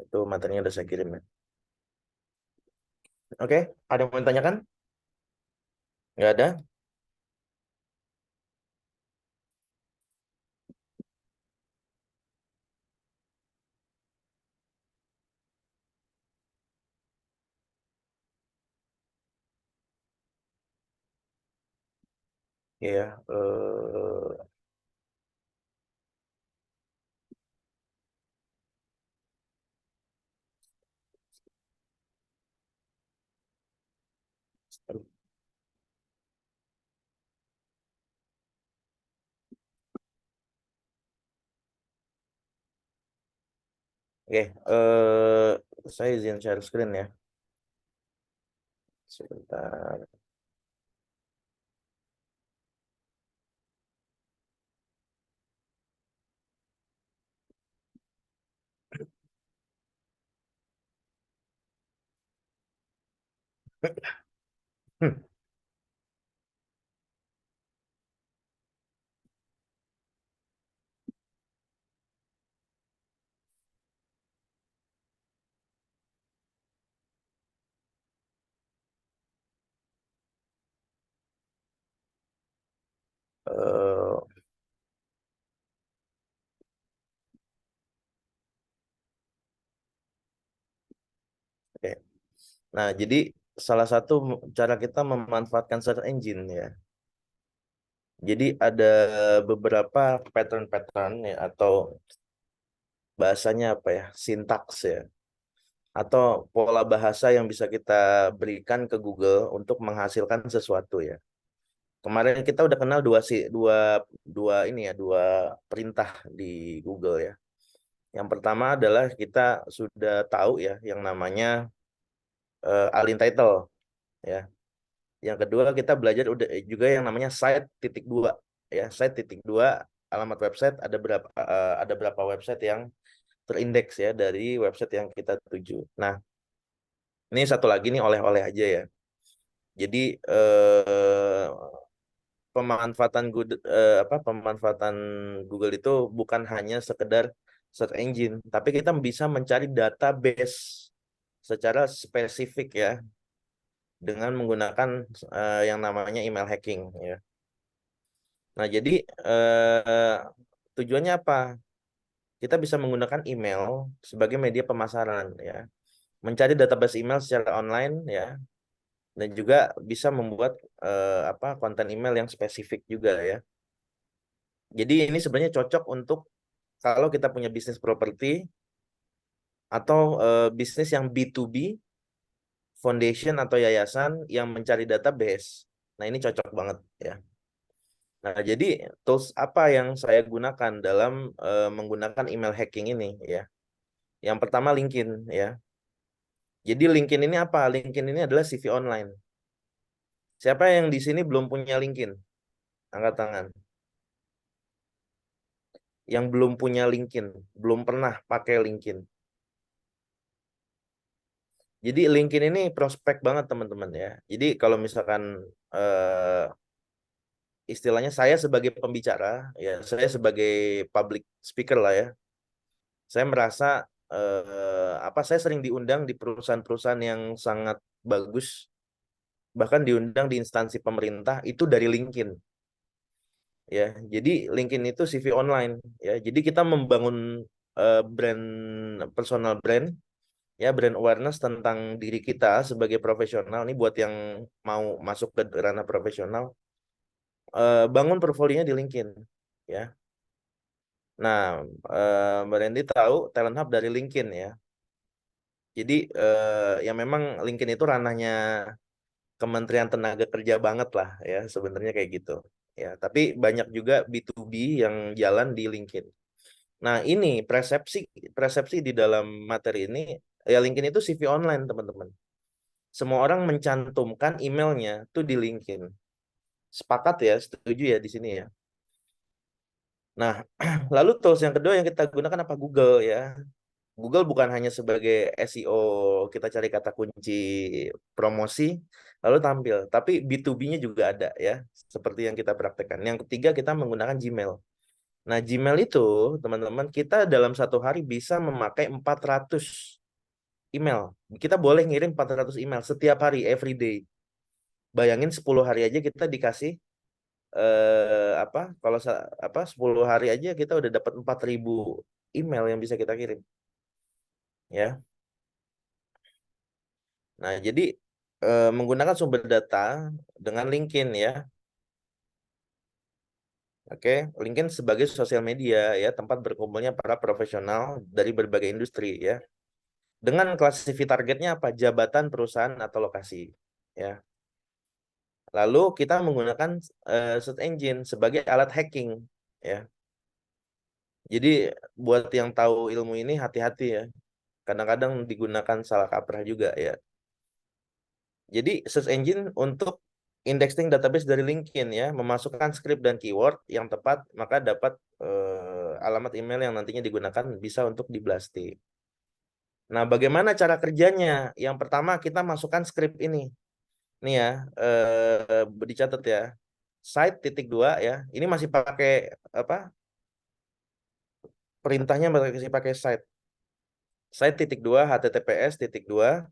Itu materinya udah saya kirim ya. Oke, ada yang mau ditanyakan? Nggak ada? Iya. Oke, saya izin share screen ya. Sebentar. Hmm, eh, oke. Nah, jadi salah satu cara kita memanfaatkan search engine ya. Jadi ada beberapa pattern-pattern ya atau bahasanya apa ya, sintaks ya, atau pola bahasa yang bisa kita berikan ke Google untuk menghasilkan sesuatu ya. Kemarin kita udah kenal dua dua ini ya, dua perintah di Google ya. Yang pertama adalah kita sudah tahu ya yang namanya align title ya. Yang kedua kita belajar udah juga yang namanya site titik dua ya. Site titik dua alamat website ada berapa website yang terindeks ya dari website yang kita tuju. Nah, ini satu lagi nih oleh-oleh aja ya. Jadi eh, pemanfaatan Google itu bukan hanya sekedar search engine, tapi kita bisa mencari database secara spesifik ya dengan menggunakan yang namanya email hacking ya. Nah, jadi eh, tujuannya apa? Kita bisa menggunakan email sebagai media pemasaran ya, mencari database email secara online ya, dan juga bisa membuat konten email yang spesifik juga ya. Jadi ini sebenarnya cocok untuk kalau kita punya bisnis properti atau bisnis yang B2B, foundation atau yayasan yang mencari database. Nah, ini cocok banget ya. Nah, jadi tools apa yang saya gunakan dalam menggunakan email hacking ini ya. Yang pertama LinkedIn ya. Jadi LinkedIn ini apa? LinkedIn ini adalah CV online. Siapa yang di sini belum punya LinkedIn? Angkat tangan. Yang belum punya LinkedIn, belum pernah pakai LinkedIn. Jadi LinkedIn ini prospek banget teman-teman ya. Jadi kalau misalkan eh, istilahnya saya sebagai pembicara, ya saya sebagai public speaker lah ya. Saya merasa saya sering diundang di perusahaan-perusahaan yang sangat bagus, bahkan diundang di instansi pemerintah itu dari LinkedIn. Ya, jadi LinkedIn itu CV online ya. Jadi kita membangun brand personal brand ya, brand awareness tentang diri kita sebagai profesional nih buat yang mau masuk ke ranah profesional, bangun portfolionya di LinkedIn ya. Nah, Mbak Randy tahu Talent Hub dari LinkedIn ya. Jadi ya memang LinkedIn itu ranahnya Kementerian Tenaga Kerja banget lah ya sebenarnya kayak gitu. Ya, tapi banyak juga B2B yang jalan di LinkedIn. Nah, ini persepsi persepsi di dalam materi ini ya LinkedIn itu CV online, teman-teman. Semua orang mencantumkan emailnya tuh di LinkedIn. Sepakat ya, setuju ya di sini ya. Nah, lalu tools yang kedua yang kita gunakan apa? Google ya. Google bukan hanya sebagai SEO, kita cari kata kunci promosi lalu tampil, tapi B2B-nya juga ada ya, seperti yang kita praktekkan. Yang ketiga kita menggunakan Gmail. Nah, Gmail itu, teman-teman, kita dalam satu hari bisa memakai 400 email. Kita boleh ngirim 400 email setiap hari, every day. Bayangin 10 hari aja kita dikasih apa? Kalau 10 hari aja kita udah dapat 4.000 email yang bisa kita kirim, ya. Nah, jadi menggunakan sumber data dengan LinkedIn ya. Oke, LinkedIn sebagai sosial media ya, tempat berkumpulnya para profesional dari berbagai industri ya. Dengan klasifikasi targetnya apa? Jabatan, perusahaan, atau lokasi. Ya. Lalu kita menggunakan search engine sebagai alat hacking. Ya. Jadi buat yang tahu ilmu ini hati-hati ya. Kadang-kadang digunakan salah kaprah juga ya. Jadi search engine untuk indexing database dari LinkedIn ya, memasukkan script dan keyword yang tepat, maka dapat alamat email yang nantinya digunakan bisa untuk diblasting. Nah, bagaimana cara kerjanya? Yang pertama kita masukkan script ini. Nih ya, dicatat ya. Site titik dua ya. Ini masih pakai apa? Perintahnya masih pakai site. Site titik dua https titik dua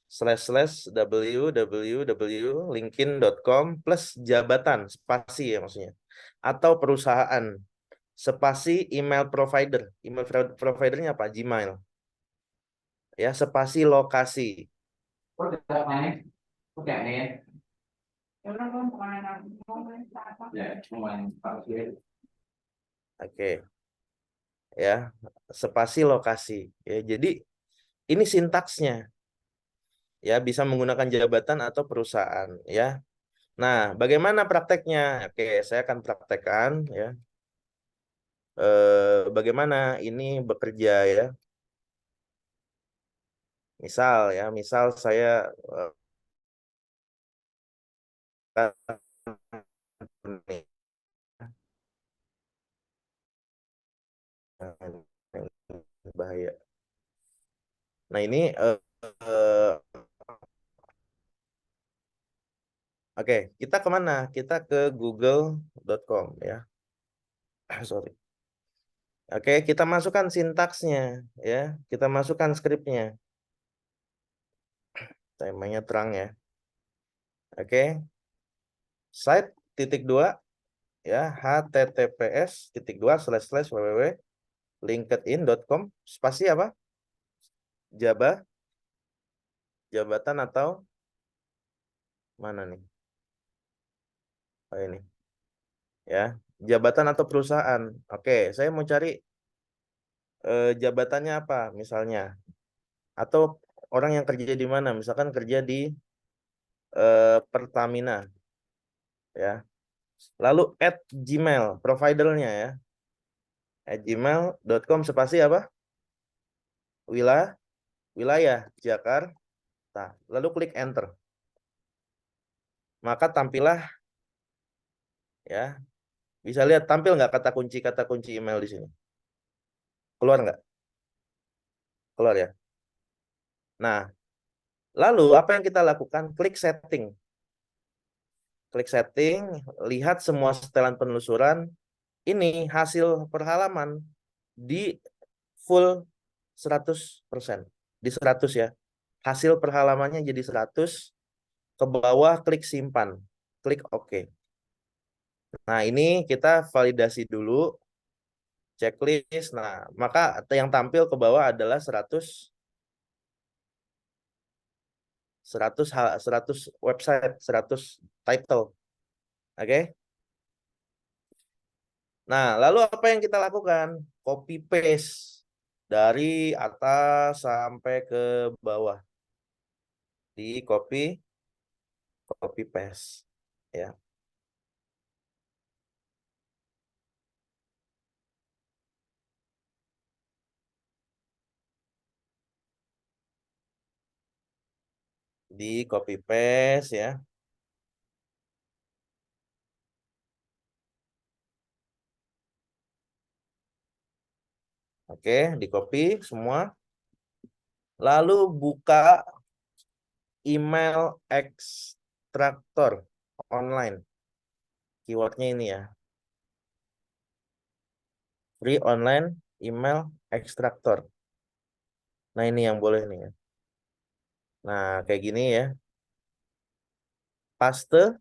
slash slash www.linkedin.com plus jabatan spasi ya maksudnya atau perusahaan spasi email provider. Email providernya apa? Gmail ya, spasi lokasi. Oke ya, spasi lokasi ya. Jadi ini sintaksnya ya, bisa menggunakan jabatan atau perusahaan ya. Nah, bagaimana prakteknya? Oke, saya akan praktekkan ya. Bagaimana ini bekerja ya. Misal saya nih, bahaya. Nah, ini eh, oke, kita kemana? Kita ke google.com ya. Sorry. Oke, kita masukkan sintaksnya ya. Kita masukkan skripnya. Temanya terang ya. Oke, site titik dua ya, https titik dua slash slash www linkedin.com spasi apa? Jabatan atau mana nih? Oh, ini ya, jabatan atau perusahaan. Oke, saya mau cari jabatannya apa misalnya, atau orang yang kerja di mana, misalkan kerja di Pertamina ya. Lalu at Gmail providernya ya, at gmail.com spasi apa? Wilayah Jakarta. Lalu klik enter, maka tampilah ya, bisa lihat tampil nggak kata kunci email di sini, keluar nggak? Keluar ya. Nah, lalu apa yang kita lakukan? Klik setting. Klik setting, lihat semua setelan penelusuran. Ini hasil per halaman di full 100%. Di 100 ya. Hasil per halamannya jadi 100. Ke bawah klik simpan. Klik OK. Nah, ini kita validasi dulu. Checklist. Nah, maka yang tampil ke bawah adalah 100 website, 100 title. Oke. Nah, lalu apa yang kita lakukan? Copy paste dari atas sampai ke bawah. Di copy paste ya. Di copy paste ya. Oke, di copy semua. Lalu buka email ekstraktor online. Keywordnya ini ya. free online email extractor. Nah, ini yang boleh nih ya. Nah, kayak gini ya. Paste,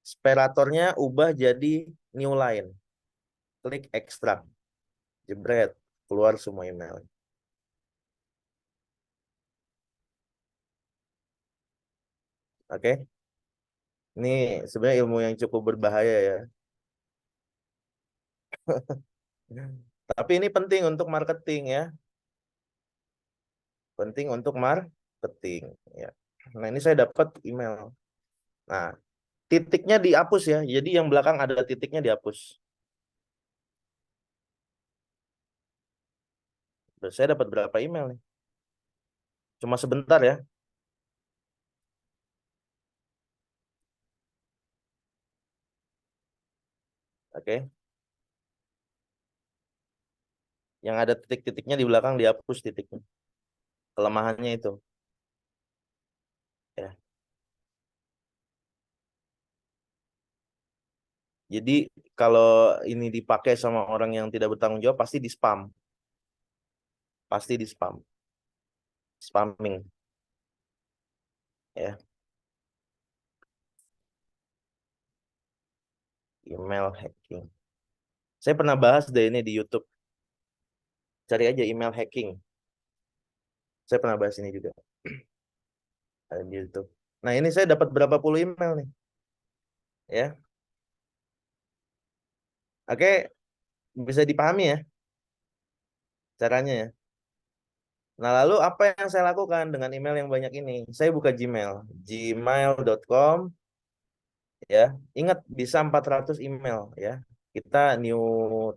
separatornya ubah jadi new line. Klik extract. Jebret. Keluar semua email. Oke. Ini sebenarnya ilmu yang cukup berbahaya ya. Tapi ini penting untuk marketing ya. Penting untuk marketing ya. Nah, ini saya dapat email. Nah, titiknya dihapus ya. Jadi yang belakang ada titiknya dihapus. Terus saya dapat berapa email nih? Cuma sebentar ya. Oke. Yang ada titik-titiknya di belakang dihapus titiknya. Kelemahannya itu ya. Jadi kalau ini dipakai sama orang yang tidak bertanggung jawab pasti di spam. Pasti di spam. Spamming ya. Email hacking. Saya pernah bahas deh ini di YouTube. Cari aja email hacking. Saya pernah bahas ini juga ada di YouTube. Nah, ini saya dapat berapa puluh email nih, ya. Oke, bisa dipahami ya caranya ya. Nah, lalu apa yang saya lakukan dengan email yang banyak ini? Saya buka Gmail, gmail.com ya. Ingat bisa 400 email ya. Kita new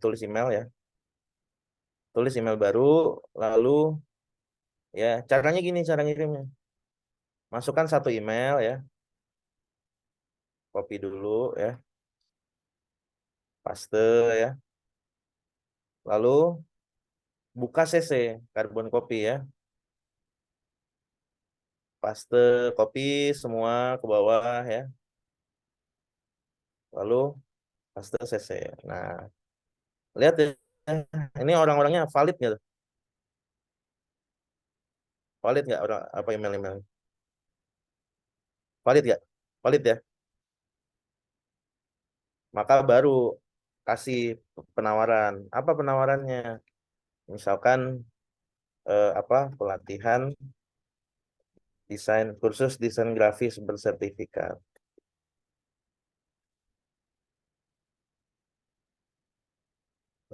tulis email ya. Tulis email baru, lalu ya caranya gini cara ngirimnya. Masukkan satu email ya, copy dulu ya, paste ya. Lalu buka CC, carbon copy ya. Paste, copy semua ke bawah ya. Lalu paste CC. Nah, lihat ya. Ini orang-orangnya valid nggak tuh? Valid nggak orang apa email-email? Valid nggak? Valid ya. Maka baru kasih penawaran. Apa penawarannya? Misalkan apa pelatihan desain kursus desain grafis bersertifikat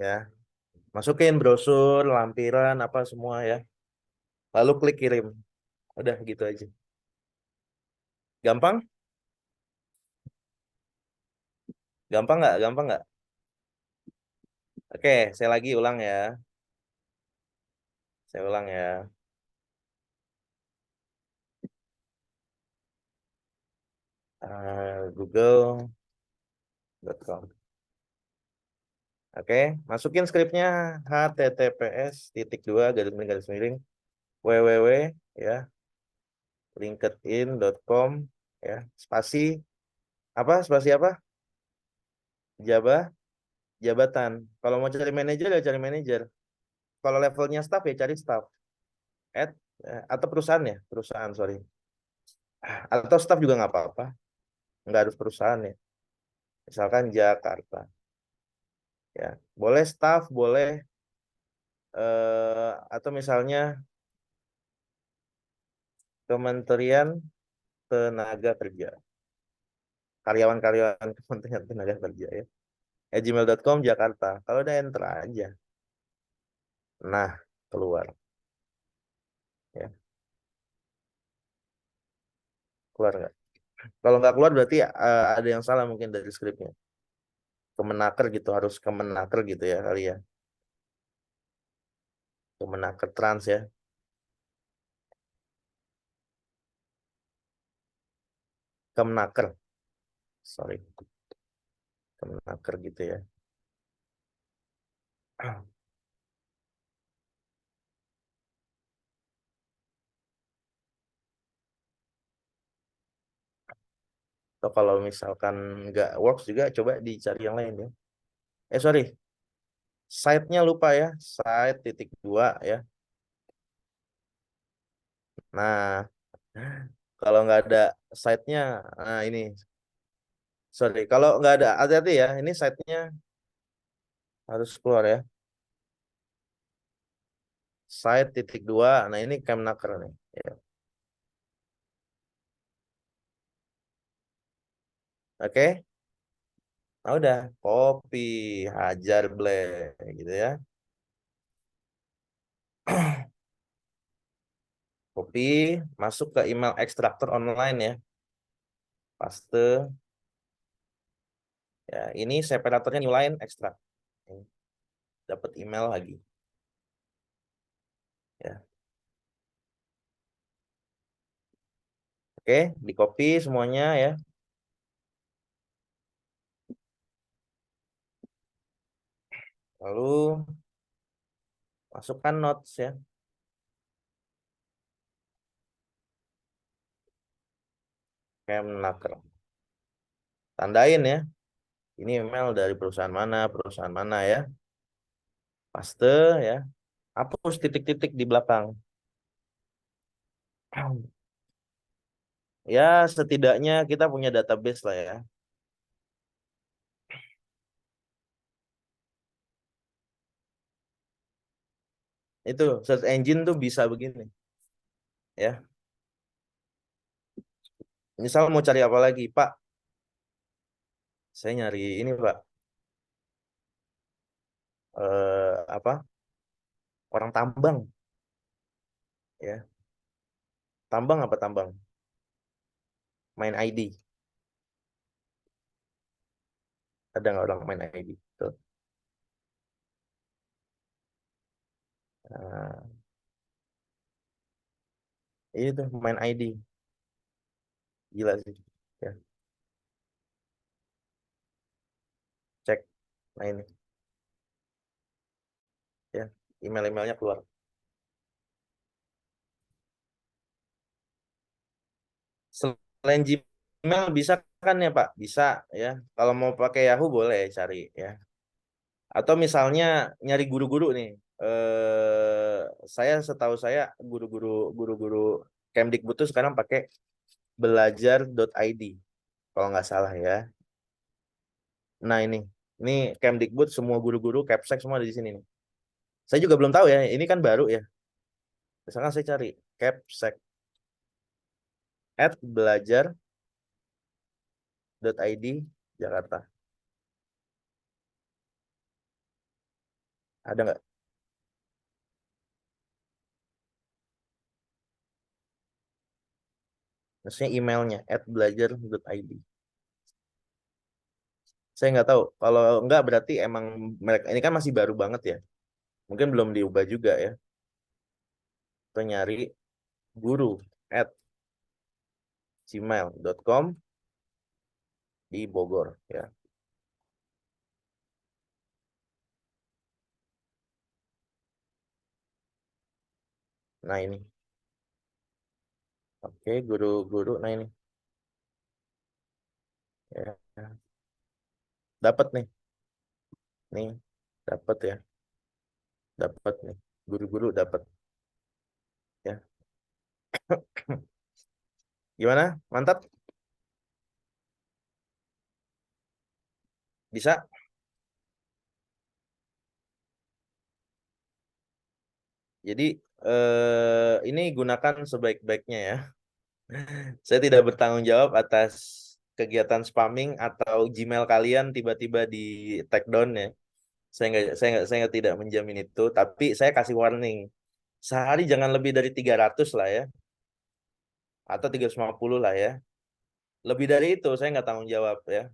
ya. Masukin brosur, lampiran apa semua ya. Lalu klik kirim. Udah gitu aja. Gampang? Gampang nggak? Gampang nggak? Oke, saya lagi ulang ya. Saya ulang ya. Google.com. Oke, masukin skripnya https titik dua garis miring www ya linkedin.com ya spasi apa Jabah jabatan. Kalau mau cari manajer ya cari manajer. Kalau levelnya staff ya cari staff. At atau perusahaan ya perusahaan sorry. Atau staff juga nggak apa-apa. Nggak harus perusahaan ya. Misalkan Jakarta ya. Boleh staff boleh atau misalnya Kementerian Tenaga Kerja. Karyawan-karyawan Kementerian Tenaga Kerja ya. @gmail.com Jakarta. Kalau udah enter aja. Nah, keluar ya. Keluar nggak? Kalau nggak keluar berarti ada yang salah mungkin dari skripnya. Kemenaker gitu, harus Kemenaker gitu ya kali ya. Kemenaker Trans ya. Kemenaker, sorry. Kemenaker gitu ya. Atau kalau misalkan nggak works juga coba dicari yang lain ya. Sorry. Site-nya lupa ya, site titik dua ya. Nah, kalau nggak ada site-nya, nah ini, sorry, kalau nggak ada, hati-hati ya, ini site-nya harus keluar ya. Site titik dua, nah ini Kemnaker nih. Ya. Oke, nah udah, copy, hajar bleh, gitu ya. Copy, masuk ke email ekstraktor online ya. Paste, ya ini separatornya new line ekstrak. Ini, dapat email lagi. Ya, oke, di copy semuanya ya. Lalu masukkan notes ya. Kemnaker. Tandain ya. Ini email dari perusahaan mana ya. Paste ya. Hapus titik-titik di belakang. Ya, setidaknya kita punya database lah ya. Itu search engine tuh bisa begini ya. Misal mau cari apa lagi, Pak? Saya nyari ini, Pak. Apa? Orang tambang ya. Tambang apa tambang? Main ID. Ada nggak orang main ID? Tuh. Nah, ini tuh main ID. Gila sih. Ya, cek. Nah ini ya. Email-emailnya keluar. Selain Gmail bisa kan ya Pak? Bisa ya. Kalau mau pakai Yahoo boleh cari ya. Atau misalnya nyari guru-guru nih. Saya setahu saya guru-guru Kemdikbud tuh sekarang pakai belajar.id kalau nggak salah ya. Nah ini Kemdikbud semua guru-guru Kepsek semua ada di sini nih. Saya juga belum tahu ya. Ini kan baru ya. Misalkan saya cari Kepsek at belajar.id Jakarta. Ada nggak? Maksudnya emailnya at belajar.id. Saya nggak tahu. Kalau nggak berarti emang mereka ini kan masih baru banget ya. Mungkin belum diubah juga ya. Kita nyari guru at gmail.com di Bogor ya. Nah ini. Oke, guru-guru. Nah ini. Ya. Dapat nih. Nih. Dapat ya. Dapat nih. Guru-guru dapat ya. Gimana? Mantap? Bisa? Jadi ini gunakan sebaik-baiknya ya. Saya tidak bertanggung jawab atas kegiatan spamming atau Gmail kalian tiba-tiba di take down ya. Saya nggak tidak menjamin itu, tapi saya kasih warning. Sehari jangan lebih dari 300 lah ya, atau 350 lah ya. Lebih dari itu saya nggak tanggung jawab ya.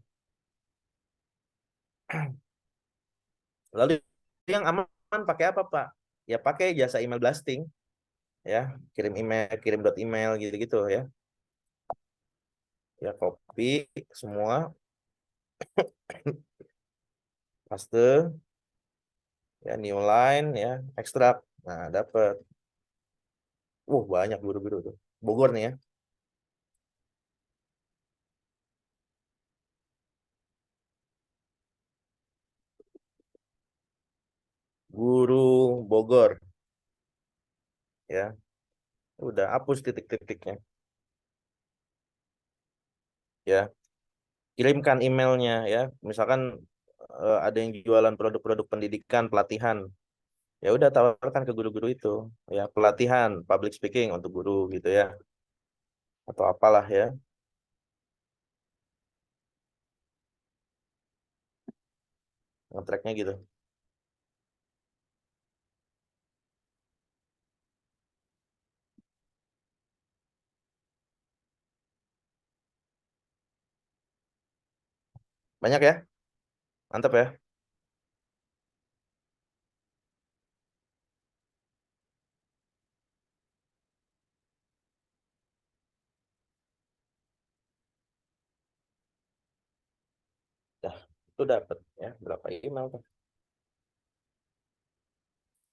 Lalu yang aman pakai apa, Pak? Ya pakai jasa email blasting ya, kirim email, kirim dot email gitu-gitu ya. Ya copy semua, paste ya, new line ya, ekstrak. Nah, dapat. Banyak guru-guru tuh. Bogor nih ya. Guru Bogor, ya. Udah hapus titik-titiknya, ya. Kirimkan emailnya, ya. Misalkan ada yang jualan produk-produk pendidikan, pelatihan, ya udah tawarkan ke guru-guru itu, ya, pelatihan public speaking untuk guru gitu ya, atau apalah ya, ngetracknya gitu. Banyak ya, mantap ya. Dah, itu dapat ya berapa email tuh.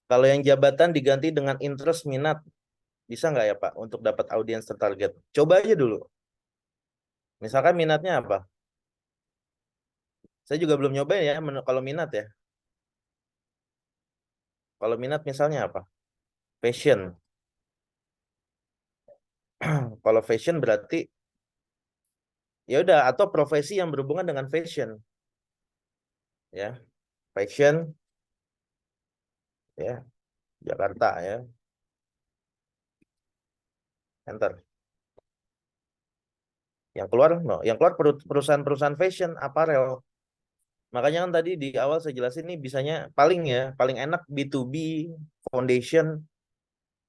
Kalau yang jabatan diganti dengan interest minat, bisa nggak ya Pak untuk dapat audiens tertarget? Coba aja dulu. Misalkan minatnya apa? Saya juga belum nyobain ya kalau minat ya. Kalau minat misalnya apa? Passion. Kalau fashion berarti ya udah, atau profesi yang berhubungan dengan fashion, ya. Fashion, ya, Jakarta ya. Enter. Yang keluar no, yang keluar perusahaan-perusahaan fashion, apparel. Makanya kan tadi di awal saya jelasin nih bisanya paling ya, paling enak B2B, foundation,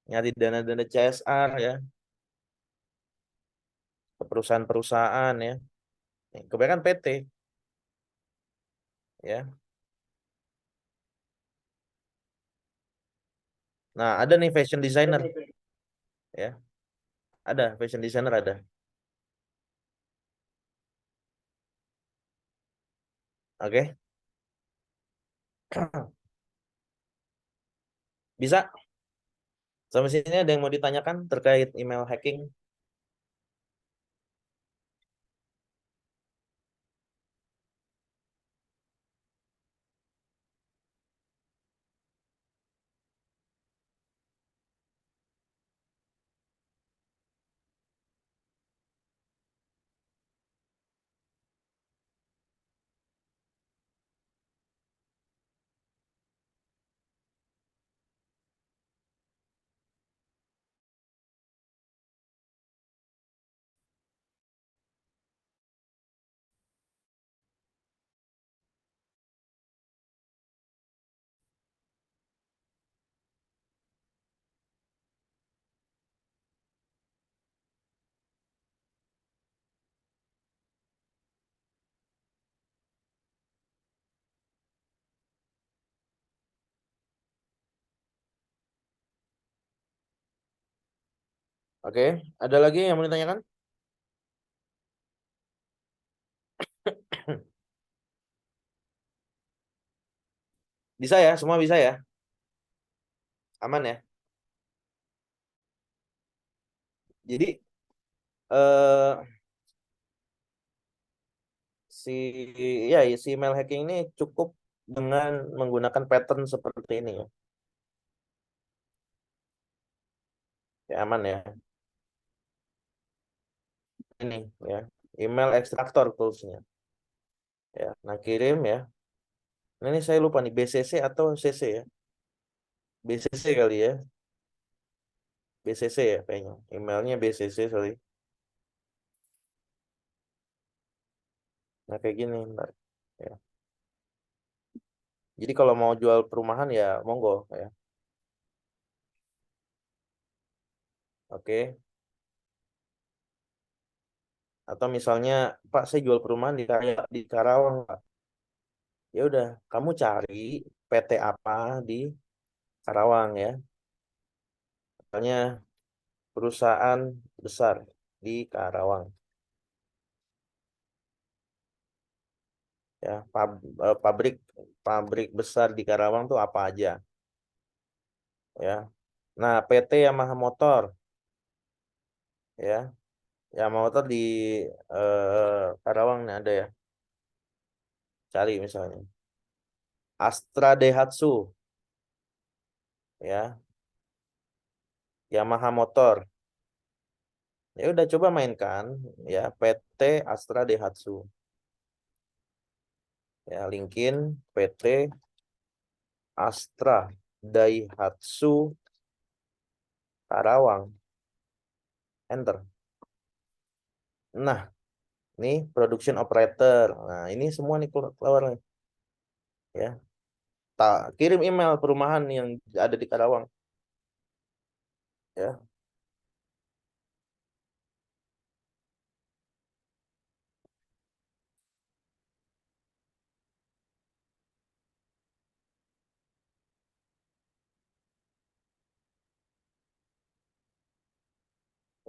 nyari dana-dana CSR ya, ke perusahaan-perusahaan ya. Kebanyakan PT ya. Nah, ada nih fashion designer ya. Ada fashion designer ada. Oke. Bisa. Sampai sini ada yang mau ditanyakan terkait email hacking? Oke, ada lagi yang mau ditanyakan? Bisa ya, semua bisa ya. Aman ya. Jadi eh si si email hacking ini cukup dengan menggunakan pattern seperti ini ya. Ya, aman ya. Ini ya, email extractor toolsnya ya. Nah, kirim ya. Nah, ini saya lupa nih BCC atau CC ya. BCC kali ya. BCC ya kayaknya. Emailnya BCC sorry. Nah, kayak gini ntar. Ya. Jadi kalau mau jual perumahan ya monggo ya. Oke. Atau misalnya Pak saya jual perumahan di Karawang Pak. Ya udah, kamu cari PT apa di Karawang ya. Misalnya perusahaan besar di Karawang ya. Pabrik pabrik besar di Karawang tuh apa aja ya. Nah, PT Yamaha Motor ya. Yamaha Motor di Karawang nih ada ya. Cari misalnya Astra Daihatsu ya, Yamaha Motor. Ya udah coba mainkan ya PT Astra Daihatsu. Ya, linkin PT Astra Daihatsu Karawang. Enter. Nah, ini production operator. Nah, ini semua nih keluar nih ya. Tak kirim email perumahan yang ada di Karawang ya.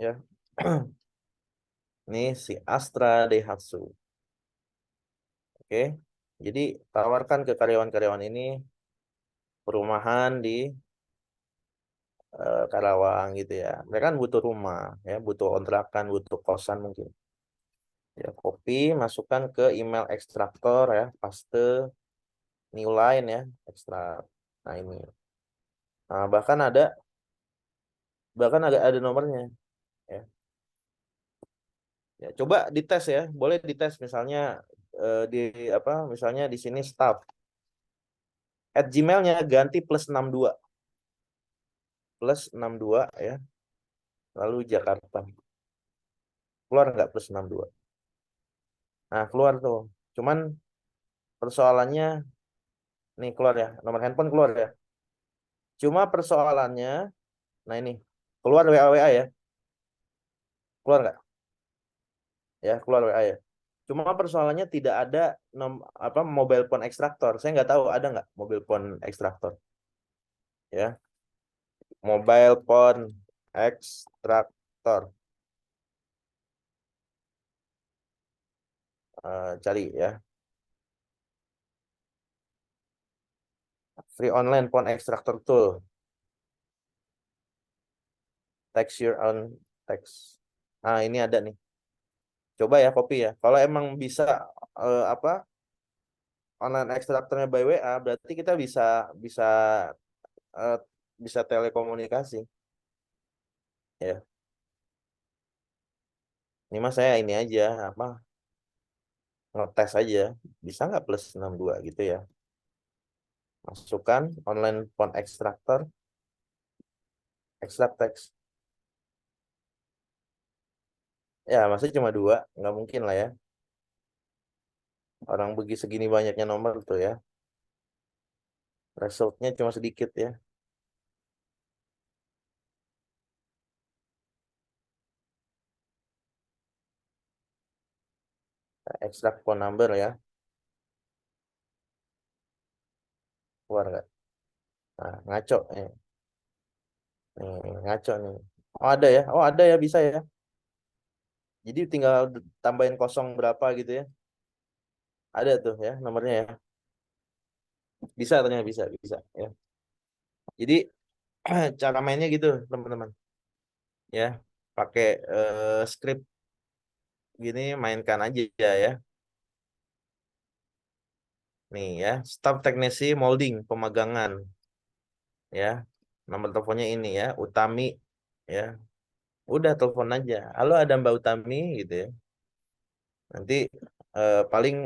Ya. Ini si Astra Daihatsu. Oke. Jadi tawarkan ke karyawan-karyawan ini perumahan di Karawang gitu ya. Mereka kan butuh rumah ya, butuh kontrakan, butuh kosan mungkin. Ya, copy, masukkan ke email ekstraktor ya, paste new line ya, ekstrak. Nah, ini. Nah, bahkan ada nomornya ya. Ya, coba dites ya, boleh dites misalnya di apa? Misalnya di sini staff @gmailnya ganti +62 ya, lalu Jakarta. Keluar nggak +62? Nah, keluar tuh. Cuman persoalannya nih keluar ya, nomor handphone keluar ya. Cuma persoalannya, nah ini keluar WA WA ya, keluar nggak? Ya keluar WA ya. Cuma persoalannya tidak ada apa mobile phone ekstraktor. Saya nggak tahu ada nggak mobile phone ekstraktor ya. Mobile phone ekstraktor. Cari ya. Free online phone extractor tool. Text your own text. Nah ini ada nih. Coba ya copy ya. Kalau emang bisa apa online ekstraktornya by WA, berarti kita bisa bisa eh, bisa telekomunikasi ya. Ini mas saya ini aja apa ngetes aja bisa nggak +62 gitu ya. Masukkan online font extractor, extract text. Ya masih cuma dua, nggak mungkin lah ya. Orang bagi segini banyaknya nomor tuh ya. Resultnya cuma sedikit ya. Extract phone number ya, keluar nggak? Nah, ngaco nih. Nih, ngaco nih. Oh ada ya, oh ada ya bisa ya. Jadi tinggal tambahin kosong berapa gitu ya. Ada tuh ya nomornya ya. Bisa ternyata bisa bisa ya. Jadi cara mainnya gitu teman-teman ya. Pakai script gini mainkan aja ya. Nih ya, staf teknisi molding pemagangan ya. Nomor teleponnya ini ya, Utami ya. Udah telepon aja. Halo ada Mbak Utami gitu ya. Nanti paling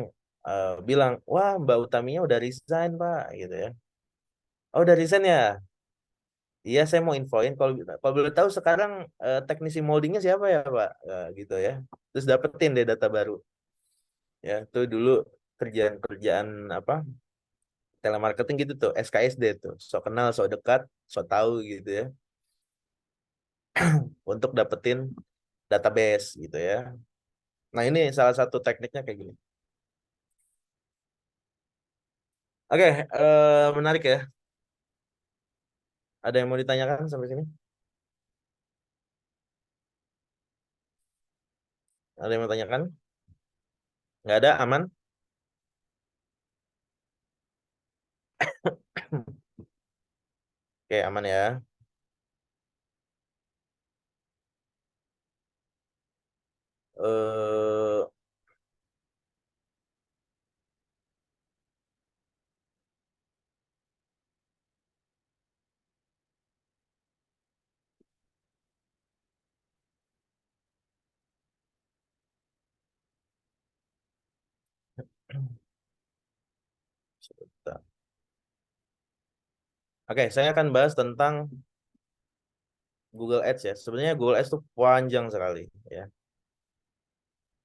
bilang, "Wah, Mbak Utaminya udah resign, Pak." gitu ya. Oh, udah resign ya? Iya, saya mau infoin kalau boleh tahu sekarang teknisi moldingnya siapa ya, Pak? Gitu ya. Terus dapetin deh data baru. Ya, tuh dulu kerjaan-kerjaan apa? Telemarketing gitu tuh, SKSD tuh. Sok kenal, sok dekat, sok tahu gitu ya. Untuk dapetin database gitu ya. Nah, ini salah satu tekniknya kayak gini. Oke, menarik ya. Ada yang mau ditanyakan sampai sini? Ada yang mau tanyakan? Nggak ada, aman? Oke, aman ya. Eh, Sebentar. Oke, saya akan bahas tentang Google Ads ya. Sebenarnya Google Ads itu panjang sekali ya.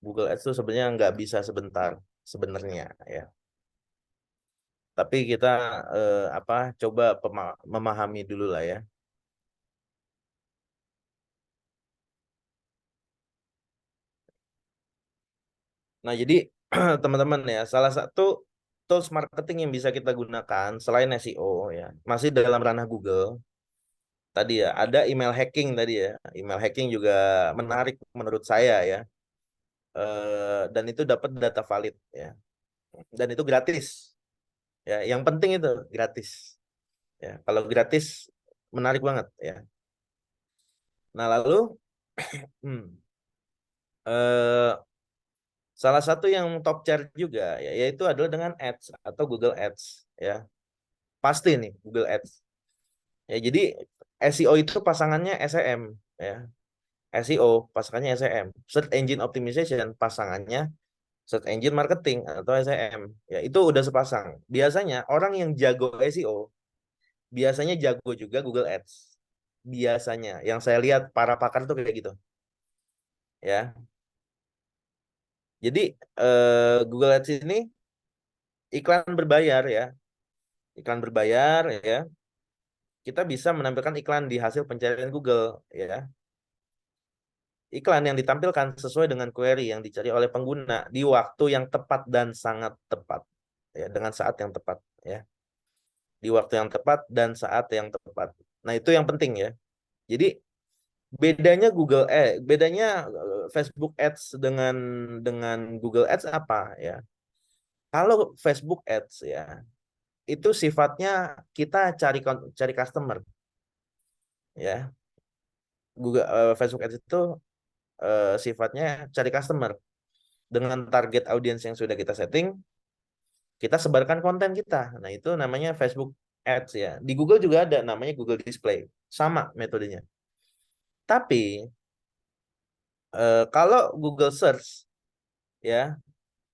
Google Ads itu sebenarnya nggak bisa sebentar sebenarnya ya. Tapi kita apa coba memahami dulu lah ya. Nah, jadi teman-teman ya, salah satu tools marketing yang bisa kita gunakan selain SEO ya, masih dalam ranah Google. Tadi ya, ada email hacking tadi ya. Email hacking juga menarik menurut saya ya. Dan itu dapat data valid ya. Dan itu gratis ya. Yang penting itu gratis ya. Kalau gratis menarik banget ya. Nah, lalu hmm, eh, salah satu yang top chart juga ya, yaitu adalah dengan Ads atau Google Ads ya. Pasti nih Google Ads. Ya, jadi SEO itu pasangannya SEM ya. SEO pasangannya SEM. Search Engine Optimization pasangannya Search Engine Marketing atau SEM. Ya, itu udah sepasang. Biasanya orang yang jago SEO biasanya jago juga Google Ads. Biasanya yang saya lihat para pakar tuh kayak gitu. Ya. Jadi Google Ads ini iklan berbayar ya. Iklan berbayar ya. Kita bisa menampilkan iklan di hasil pencarian Google ya. Iklan yang ditampilkan sesuai dengan query yang dicari oleh pengguna di waktu yang tepat dan sangat tepat ya, dengan saat yang tepat ya. Di waktu yang tepat dan saat yang tepat. Nah, itu yang penting ya. Jadi bedanya Facebook Ads dengan Google Ads apa ya? Kalau Facebook Ads ya, itu sifatnya kita cari customer ya. Facebook Ads itu sifatnya cari customer dengan target audiens yang sudah kita setting, kita sebarkan konten kita. Nah, itu namanya Facebook Ads ya. Di Google juga ada namanya Google Display. Sama metodenya. Tapi kalau Google Search ya,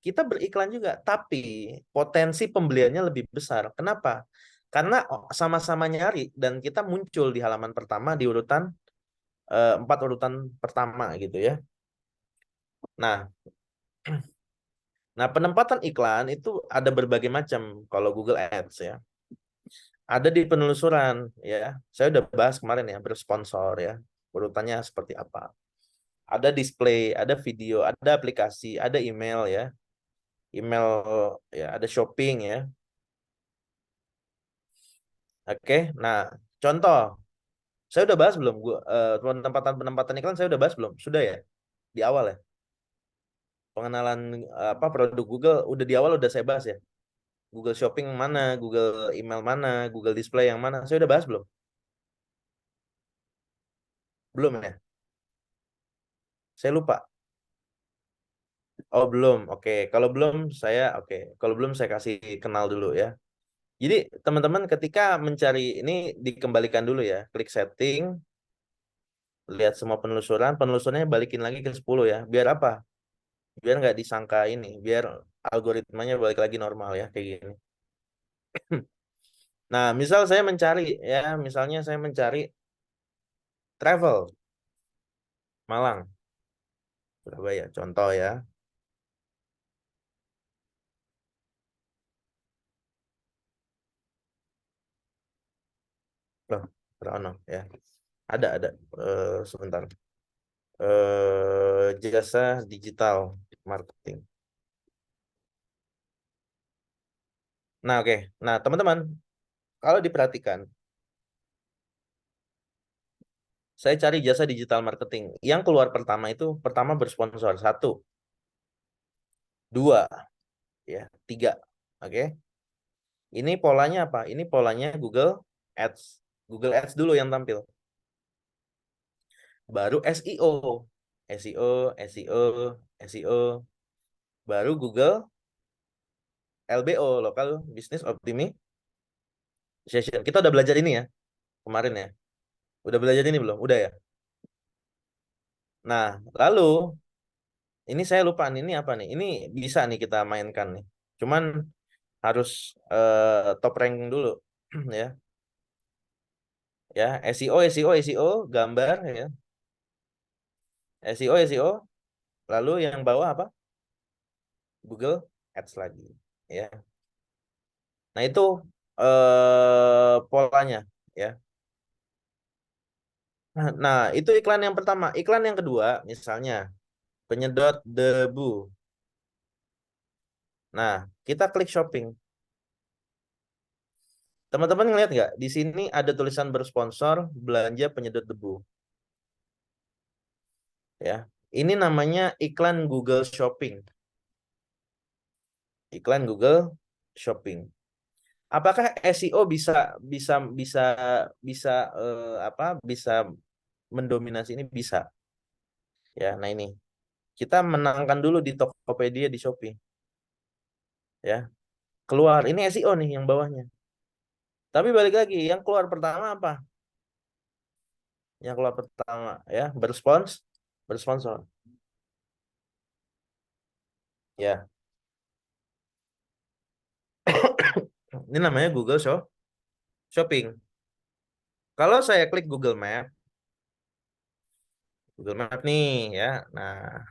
kita beriklan juga, tapi potensi pembeliannya lebih besar. Kenapa? Karena sama-sama nyari dan kita muncul di halaman pertama di urutan 4 urutan pertama gitu ya. Nah, penempatan iklan itu ada berbagai macam kalau Google Ads ya. Ada di penelusuran ya. Saya udah bahas kemarin ya, bersponsor ya. Urutannya seperti apa? Ada display, ada video, ada aplikasi, ada email ya. Email ya, ada shopping ya. Oke. Nah, contoh, saya udah bahas belum? Penempatan iklan saya udah bahas belum? Sudah ya? Di awal ya. Pengenalan apa produk Google udah di awal udah saya bahas ya. Google Shopping mana, Google Email mana, Google Display yang mana? Saya udah bahas belum? Belum ya? Saya lupa. Oh, belum. Oke. Kalau belum saya oke. Kalau belum saya kasih kenal dulu ya. Jadi, teman-teman ketika mencari ini dikembalikan dulu ya. Klik setting, lihat semua penelusuran, penelusurannya balikin lagi ke 10 ya. Biar apa? Biar nggak disangka ini, biar algoritmanya balik lagi normal ya kayak gini. Nah, misal saya mencari ya, misalnya saya mencari travel Malang, Surabaya, contoh ya. Loh, Rano ya. Ada sebentar. Jasa digital marketing. Nah, oke. Nah, teman-teman, kalau diperhatikan, saya cari jasa digital marketing. Yang keluar pertama itu pertama bersponsor satu, dua, ya, tiga. Oke. Ini polanya apa? Ini polanya Google Ads. Google Ads dulu yang tampil. Baru SEO. SEO, SEO, SEO. Baru Google LBO, Local Business Optimization. Kita udah belajar ini ya kemarin ya. Udah belajar ini belum? Udah ya. Nah, lalu ini saya lupa nih, ini apa nih? Ini bisa nih kita mainkan nih. Cuman harus top ranking dulu ya. Ya, SEO, gambar ya. SEO, lalu yang bawah apa? Google Ads lagi ya. Nah, itu polanya ya. Nah, itu iklan yang pertama. Iklan yang kedua, misalnya penyedot debu. Nah, kita klik shopping. Teman-teman ngeliat nggak? Di sini ada tulisan bersponsor belanja penyedot debu. Ya, ini namanya iklan Google Shopping. Iklan Google Shopping. Apakah SEO bisa bisa bisa bisa apa? Bisa mendominasi ini bisa? Ya, nah ini kita menangkan dulu di Tokopedia di Shopee. Ya, keluar ini SEO nih yang bawahnya. Tapi balik lagi, yang keluar pertama apa? Yang keluar pertama ya bersponsor. Ya, ini namanya Google Shopping. Kalau saya klik Google Map nih ya. Nah,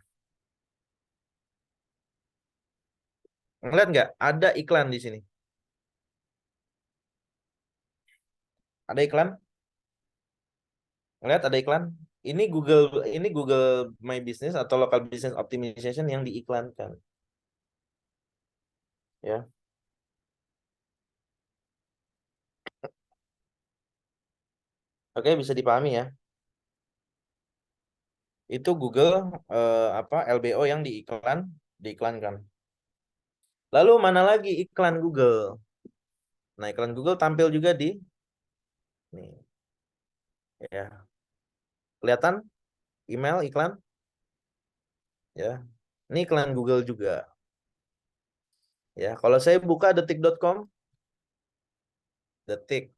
ngeliat nggak? Ada iklan di sini. Ada iklan? Ngeliat ada iklan? Ini Google My Business atau Local Business Optimization yang diiklankan. Ya, oke bisa dipahami ya. Itu Google apa LBO yang diiklankan. Lalu mana lagi iklan Google? Nah, iklan Google tampil juga di nih ya. Kelihatan email iklan ya. Ini iklan Google juga ya. Kalau saya buka detik.com, detik,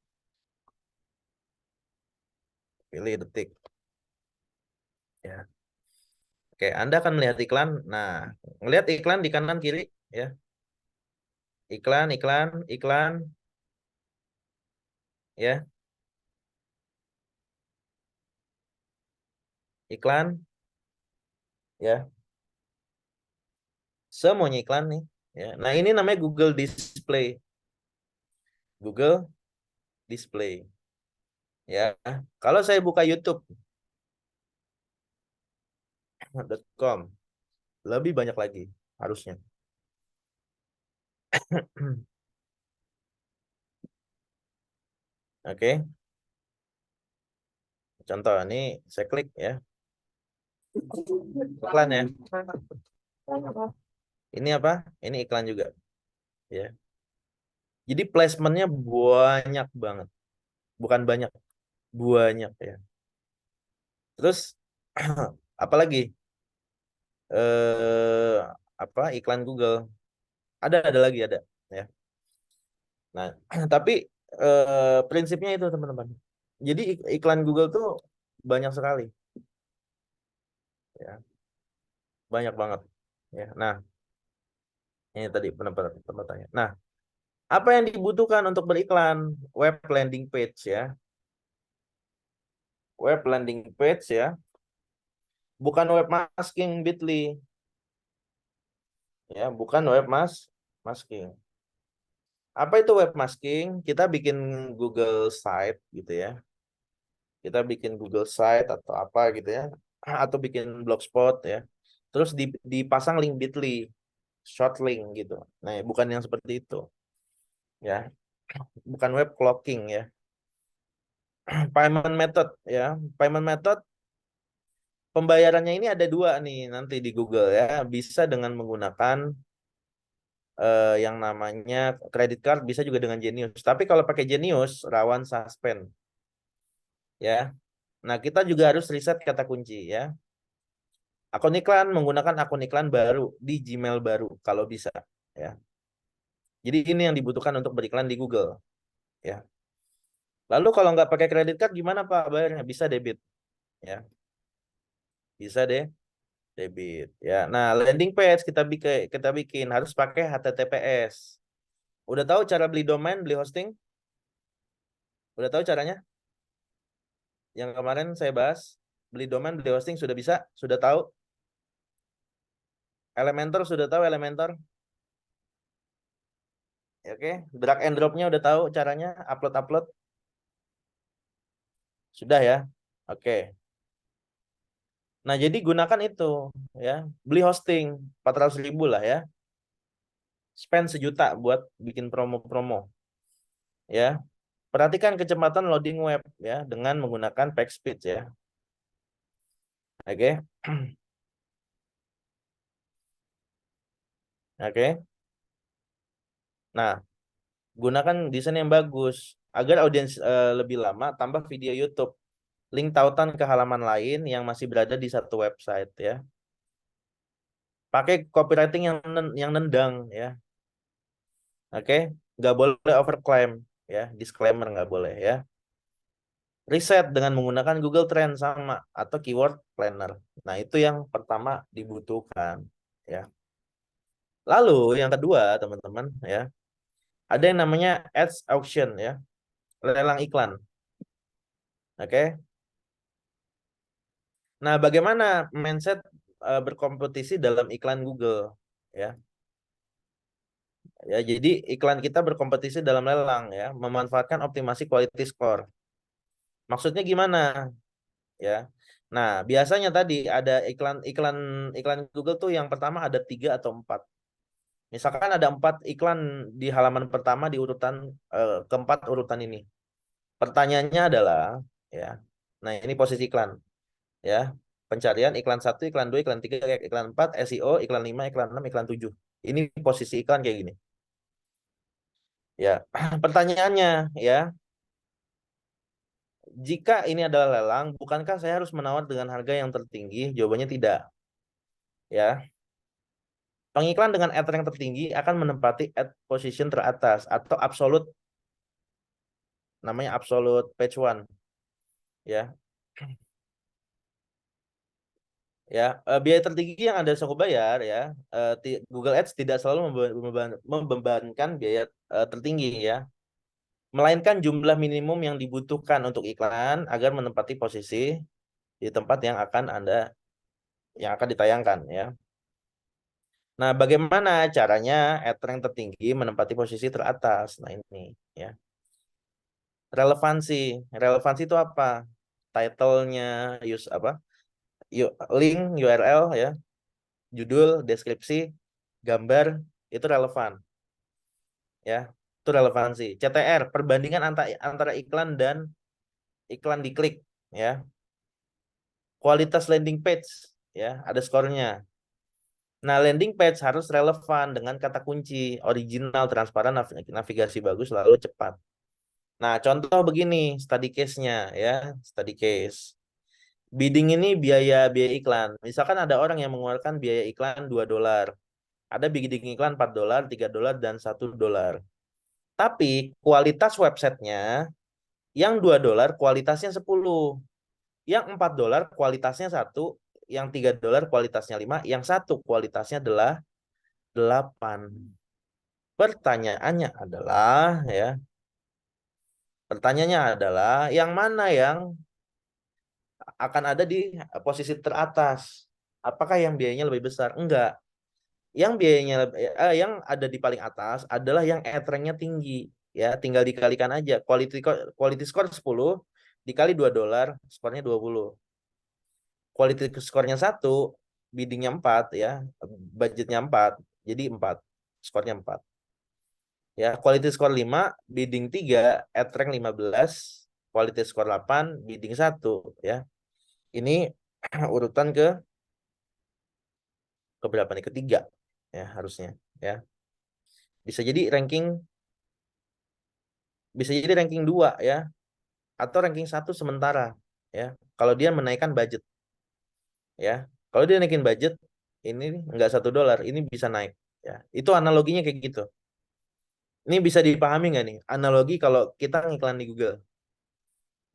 pilih detik ya. Oke, Anda akan melihat iklan. Nah, ngelihat iklan di kanan kiri ya. Iklan, iklan, iklan ya. Iklan ya. Semuanya iklan nih ya. Nah, ini namanya Google Display. Google Display ya. Kalau saya buka youtube.com lebih banyak lagi harusnya. Oke, contoh ini saya klik ya. Iklan ya. Ini apa? Ini iklan juga ya. Jadi placementnya banyak banget. Bukan banyak, banyak ya. Terus apalagi apa iklan Google? Ada lagi ada ya. Nah, tapi prinsipnya itu teman-teman. Jadi iklan Google tuh banyak sekali ya, banyak banget ya. Nah, ini tadi penempatannya. Nah, apa yang dibutuhkan untuk beriklan? Web landing page ya. Web landing page ya. Bukan web masking Bitly ya, bukan masking. Apa itu web masking? Kita bikin Google Site gitu ya. Kita bikin Google Site atau apa gitu ya. Atau bikin blogspot ya. Terus dipasang link Bitly, short link gitu. Nah, bukan yang seperti itu ya. Bukan web clocking ya. Payment method ya. Payment method pembayarannya ini ada dua nih nanti di Google ya. Bisa dengan menggunakan yang namanya credit card, bisa juga dengan Genius. Tapi kalau pakai Genius rawan suspend ya. Nah, kita juga harus riset kata kunci ya. Akun iklan menggunakan akun iklan baru di Gmail baru kalau bisa ya. Jadi ini yang dibutuhkan untuk beriklan di Google ya. Lalu kalau nggak pakai kredit card gimana Pak bayarnya? Bisa debit ya. Bisa deh Debit ya. Nah, landing page kita bikin harus pakai HTTPS. Udah tahu cara beli domain, beli hosting? Udah tahu caranya? Yang kemarin saya bahas, beli domain, beli hosting sudah bisa? Sudah tahu? Elementor sudah tahu Elementor? Ya, oke, drag and dropnya udah tahu caranya, upload. Sudah ya. Oke. Nah, jadi gunakan itu ya. Beli hosting 400.000 lah ya. Spend 1 juta buat bikin promo-promo ya. Perhatikan kecepatan loading web ya dengan menggunakan page speed ya. Oke. Oke. Nah, gunakan desain yang bagus agar audiens lebih lama, tambah video YouTube. Link tautan ke halaman lain yang masih berada di satu website ya. Pakai copywriting yang nendang ya. Oke, nggak boleh overclaim ya, disclaimer nggak boleh ya. Riset dengan menggunakan Google Trend sama atau keyword planner. Nah, itu yang pertama dibutuhkan ya. Lalu yang kedua, teman-teman ya, ada yang namanya ads auction ya, lelang iklan. Oke. Nah, bagaimana mindset berkompetisi dalam iklan Google ya? Ya, jadi iklan kita berkompetisi dalam lelang ya, memanfaatkan optimasi quality score. Maksudnya gimana ya? Nah, biasanya tadi ada iklan Google tuh yang pertama ada 3 atau 4. Misalkan ada 4 iklan di halaman pertama di urutan keempat urutan ini. Pertanyaannya adalah ya. Nah, ini posisi iklan ya. Pencarian iklan 1, iklan 2, iklan 3, iklan 4, SEO, iklan 5, iklan 6, iklan 7. Ini posisi iklan kayak gini. Ya, pertanyaannya ya, jika ini adalah lelang, bukankah saya harus menawar dengan harga yang tertinggi? Jawabannya tidak. Ya, pengiklan dengan ad rank tertinggi akan menempati ad position teratas atau absolute, namanya absolute page one. Ya, ya, biaya tertinggi yang Anda sanggup bayar ya. Google Ads tidak selalu membebankan biaya tertinggi ya, melainkan jumlah minimum yang dibutuhkan untuk iklan agar menempati posisi di tempat yang akan ditayangkan ya. Nah, bagaimana caranya ad rank tertinggi menempati posisi teratas? Nah, ini ya. Relevansi. Relevansi itu apa? Title-nya, use apa? Link, URL ya, judul, deskripsi, gambar itu relevan ya. Itu relevansi. CTR, perbandingan antara iklan dan iklan diklik ya. Kualitas landing page ya, ada skornya. Nah, landing page harus relevan dengan kata kunci, original, transparan, navigasi bagus, lalu cepat. Nah, contoh begini study case-nya ya, study case. Bidding ini biaya iklan. Misalkan ada orang yang mengeluarkan biaya iklan $2. Ada bidding iklan $4, $3, dan $1. Tapi kualitas websitenya yang $2 kualitasnya 10. Yang $4 kualitasnya 1. Yang $3 kualitasnya 5. Yang 1 kualitasnya adalah 8. Pertanyaannya adalah ya, pertanyaannya adalah yang mana yang akan ada di posisi teratas? Apakah yang biayanya lebih besar? Enggak. Yang biayanya yang ada di paling atas adalah yang ad rank-nya tinggi. Ya, tinggal dikalikan aja. Quality score 10 dikali $2, skornya 20. Quality skornya 1, biddingnya 4 ya, budgetnya 4, jadi 4, skornya 4. Ya, quality score 5, bidding 3, ad rank 15, quality score 8, bidding 1 ya. Ini urutan ke berapa nih? Ketiga ya harusnya ya. Bisa jadi ranking bisa jadi ranking 2 ya, atau ranking 1 sementara ya. Kalau dia menaikkan budget ya. Kalau dia naikin budget ini enggak $1, ini bisa naik ya. Itu analoginya kayak gitu. Ini bisa dipahami nggak nih? Analogi kalau kita ngiklan di Google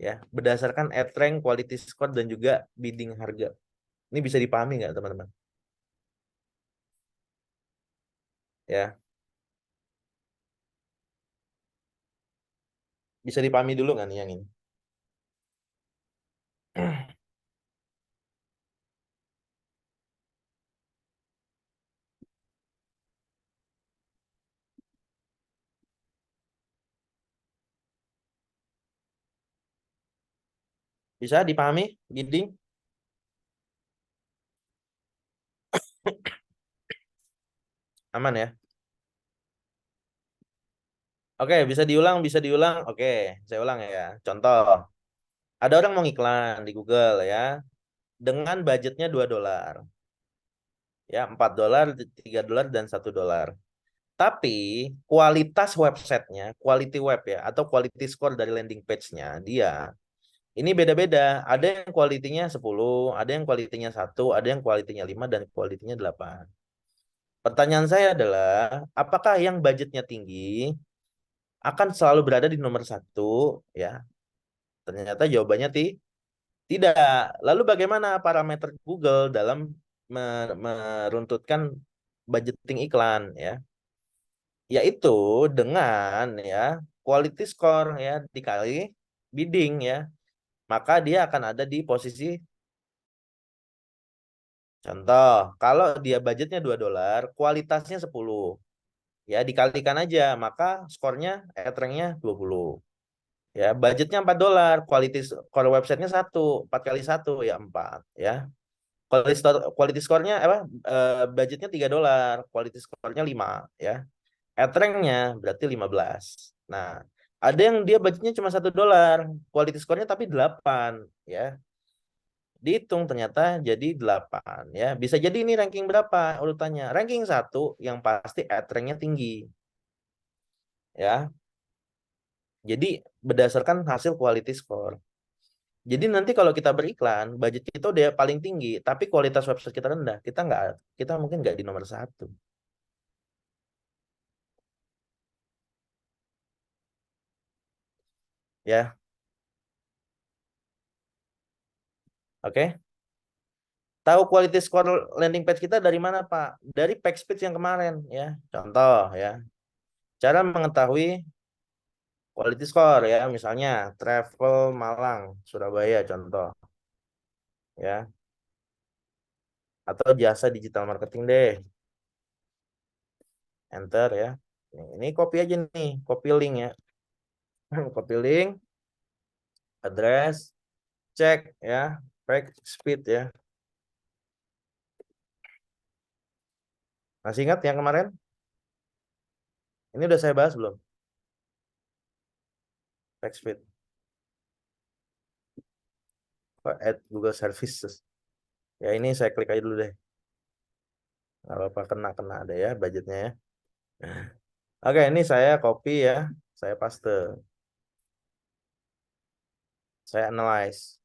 ya, berdasarkan ad rank, quality score, dan juga bidding harga. Ini bisa dipahami nggak teman-teman? Ya, bisa dipahami dulu nggak nih yang ini? Bisa dipahami, Gidding? Aman ya? Oke, bisa diulang, bisa diulang. Oke, saya ulang ya. Contoh, ada orang mau iklan di Google ya, dengan budgetnya $2. Ya, $4, $3, dan $1. Tapi kualitas websitenya, quality web ya, atau quality score dari landing page-nya dia, ini beda-beda. Ada yang kualitinya 10, ada yang kualitinya 1, ada yang kualitinya 5, dan kualitinya 8. Pertanyaan saya adalah, apakah yang budgetnya tinggi akan selalu berada di nomor satu? Ya, ternyata jawabannya tidak. Lalu bagaimana parameter Google dalam meruntutkan budgeting iklan ya? Yaitu dengan ya quality score ya dikali bidding ya. Maka dia akan ada di posisi, contoh, kalau dia budgetnya $2, kualitasnya 10. Ya, dikalikan aja, maka skornya ranknya 20. Ya, budgetnya $4, quality score websitenya 1, 4 kali 1 ya 4 ya. Quality score-nya apa? Budgetnya $3, quality score-nya 5 ya. Ranknya berarti 15. Nah, ada yang dia budgetnya cuma $1, quality score-nya tapi 8 ya. Dihitung ternyata jadi 8 ya. Bisa jadi ini ranking berapa urutannya? Ranking 1 yang pasti ranknya tinggi ya. Jadi berdasarkan hasil quality score. Jadi nanti kalau kita beriklan, budget kita udah paling tinggi, tapi kualitas website kita rendah, kita mungkin nggak di nomor satu, ya, oke? Tahu quality score landing page kita dari mana, Pak? Dari page speed yang kemarin, ya. Contoh, ya, cara mengetahui quality score, ya, misalnya travel Malang, Surabaya, contoh, ya, atau jasa digital marketing deh, enter ya. Ini copy aja nih, copy link ya, copy link, address, cek ya, page speed ya. Masih ingat yang kemarin? Ini udah saya bahas belum? Page speed, add Google Services. Ya ini saya klik aja dulu deh. Nggak apa-apa, kena ada ya budgetnya ya. Oke, ini saya copy ya. Saya paste. Saya analyze.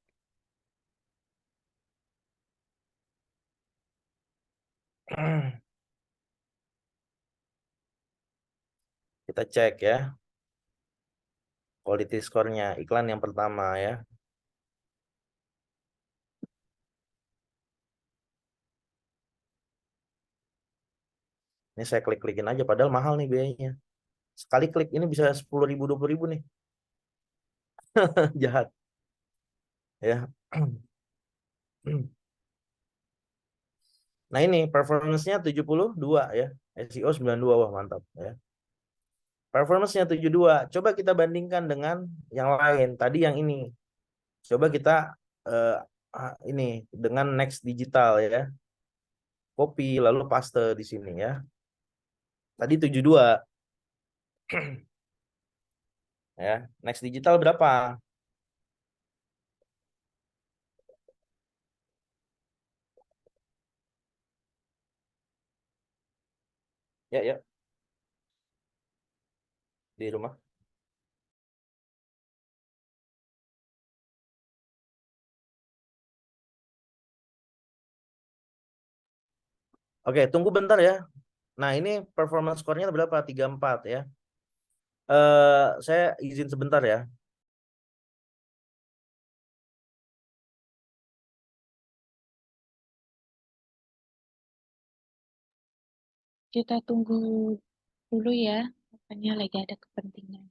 Kita cek ya. Quality score-nya. Iklan yang pertama ya. Ini saya klik-klikin aja. Padahal mahal nih biayanya. Sekali klik ini bisa 10.000, 20.000 nih. Jahat. Ya. Nah ini performance-nya 72 ya. SEO 92. Wah mantap ya. Performance-nya 72. Coba kita bandingkan dengan yang lain. Tadi yang ini. Coba kita eh, ini dengan Next Digital ya. Copy lalu paste di sini ya. Tadi 72 ya. Next Digital berapa? Ya ya di rumah. Oke, tunggu bentar ya. Nah, ini performance score-nya berapa? 34 ya. Saya izin sebentar ya. kita tunggu dulu ya. Makanya lagi ada kepentingan.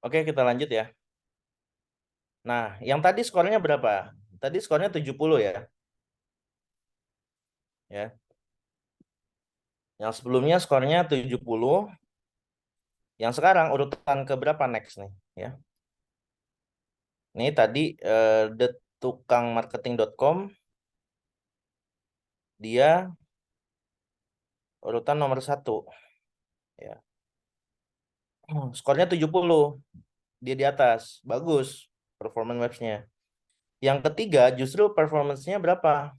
Oke, kita lanjut ya. Nah, yang tadi skornya berapa? Tadi skornya 70 ya. Ya. Yang sebelumnya skornya 70. Yang sekarang urutan ke berapa next nih, ya. Ini tadi detukangmarketing.com dia urutan nomor 1 ya. Skornya 70. Dia di atas. Bagus performance websnya. Yang ketiga justru performance-nya berapa?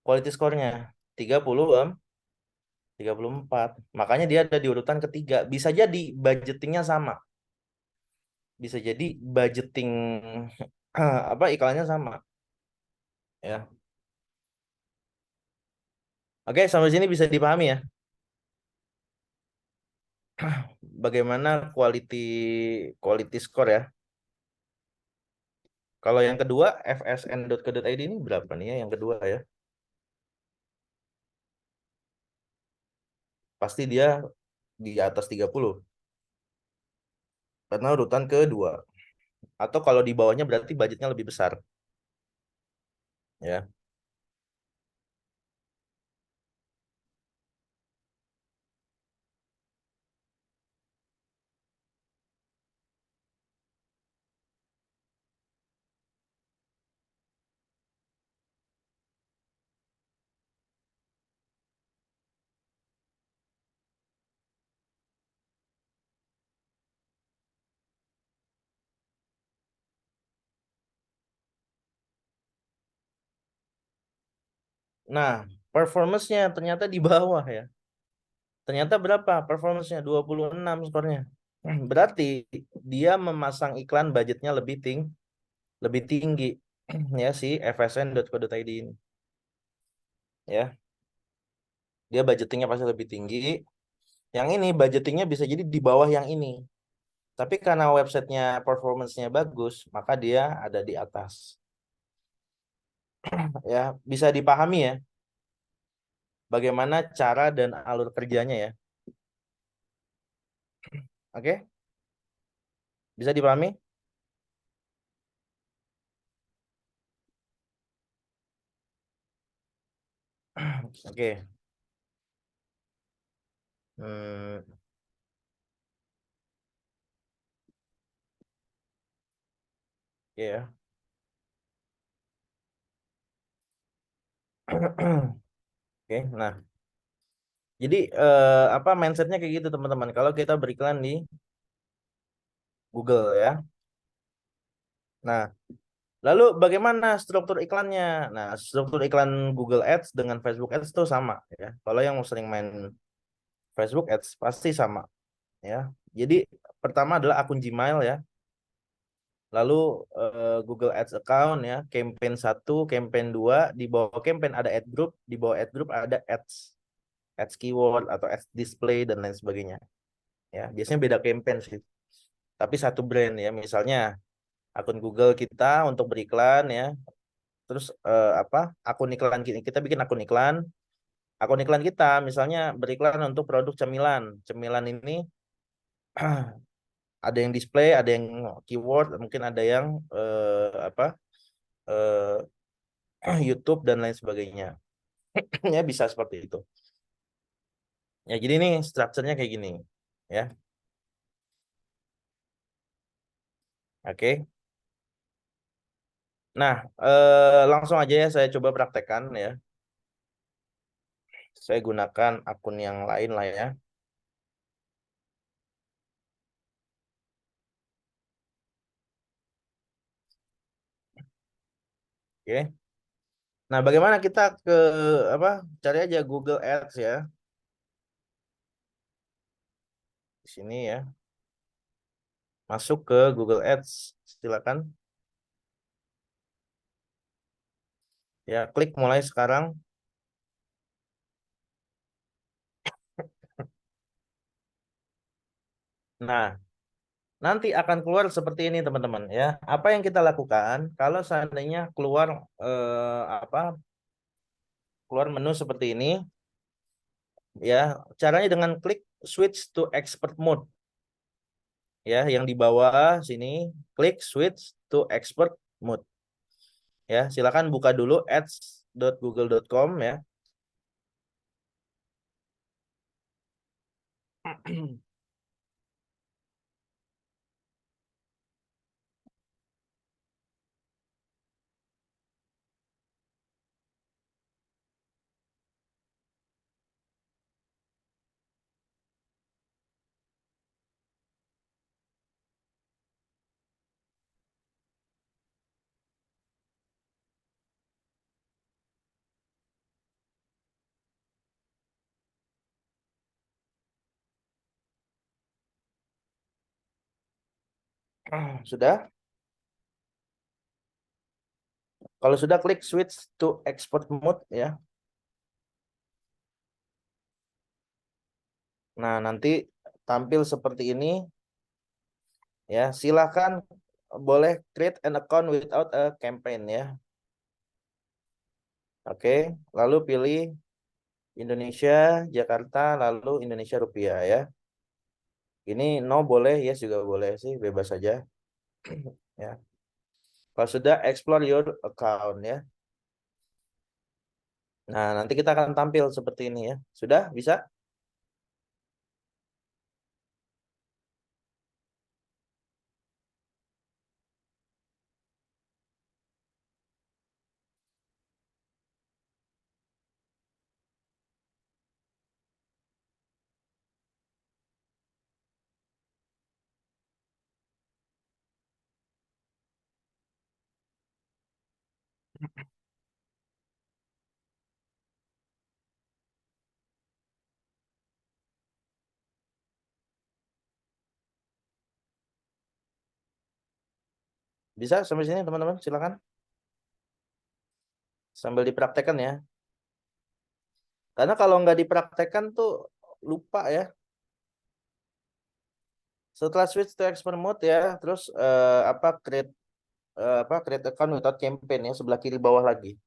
Quality skornya 30 am 34. Makanya dia ada di urutan ketiga. Bisa jadi budgetingnya sama. Bisa jadi budgeting apa iklannya sama ya. Oke, sampai sini bisa dipahami ya. Bagaimana quality quality score ya. Kalau yang kedua fsn.co.id ini berapa nih ya yang kedua ya? Pasti dia di atas 30 karena urutan kedua. Atau kalau di bawahnya berarti budgetnya lebih besar ya. Nah, performance-nya ternyata di bawah ya. Ternyata berapa performance-nya? 26 skornya. Berarti dia memasang iklan budgetnya lebih tinggi ya si fsn.co.id ini. Ya, dia budgetingnya pasti lebih tinggi. Yang ini budgetingnya bisa jadi di bawah yang ini. Tapi karena websitenya performance-nya bagus, maka dia ada di atas. Ya, bisa dipahami ya bagaimana cara dan alur kerjanya ya. Oke, bisa dipahami? Oke. Hmm, ya. Oke, nah, jadi apa mindsetnya kayak gitu teman-teman. Kalau kita beriklan di Google ya. Nah, lalu bagaimana struktur iklannya? Nah, struktur iklan Google Ads dengan Facebook Ads itu sama ya. Kalau yang sering main Facebook Ads pasti sama ya. Jadi pertama adalah akun Gmail ya. Lalu Google Ads account ya, campaign satu, campaign 2, di bawah campaign ada ad group, di bawah ad group ada ads, ads keyword atau ads display dan lain sebagainya. Ya, biasanya beda campaign sih. Tapi satu brand ya, misalnya akun Google kita untuk beriklan ya. Terus akun iklan kita bikin akun iklan kita misalnya beriklan untuk produk cemilan. Cemilan ini ada yang display, ada yang keyword, mungkin ada yang YouTube dan lain sebagainya. Ya bisa seperti itu. Ya jadi ini strukturnya kayak gini. Ya. Oke. Nah, langsung aja ya saya coba praktekkan ya. Saya gunakan akun yang lain lah ya. Oke. Nah, bagaimana kita ke apa? Cari aja Google Ads ya. Di sini ya. Masuk ke Google Ads. Silakan. Ya, klik mulai sekarang. Nah, nanti akan keluar seperti ini teman-teman ya. Apa yang kita lakukan kalau seandainya keluar apa? Keluar menu seperti ini ya. Caranya dengan klik switch to expert mode ya, yang di bawah sini klik switch to expert mode ya. Silakan buka dulu ads.google.com ya. Sudah? Kalau sudah klik switch to export mode ya. Nah, nanti tampil seperti ini ya. Silakan boleh create an account without a campaign ya. Oke, lalu pilih Indonesia, Jakarta, lalu Indonesia rupiah ya. Ini no boleh, yes juga boleh sih, bebas saja ya. Kalau sudah explore your account ya. Nah, nanti kita akan tampil seperti ini ya. Sudah bisa? Bisa sampai sini teman-teman, silakan. Sambil dipraktekkan ya. Karena kalau nggak dipraktekkan tuh lupa ya. Setelah switch to expert mode ya, terus create account without campaign ya, sebelah kiri bawah lagi.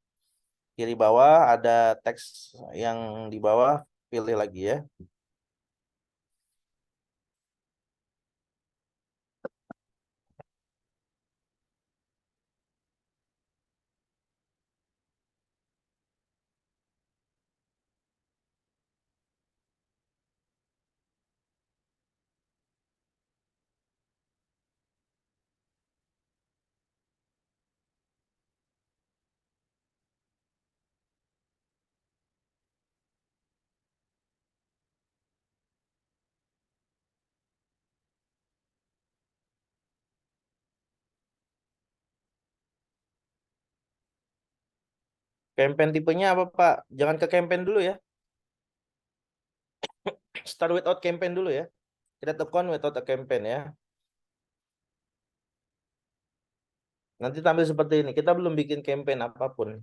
Kiri bawah ada teks yang di bawah, pilih lagi ya. Campaign tipenya apa Pak? Jangan ke campaign dulu ya. Start without campaign dulu ya. Create account without a campaign ya. Nanti tampil seperti ini. Kita belum bikin campaign apapun.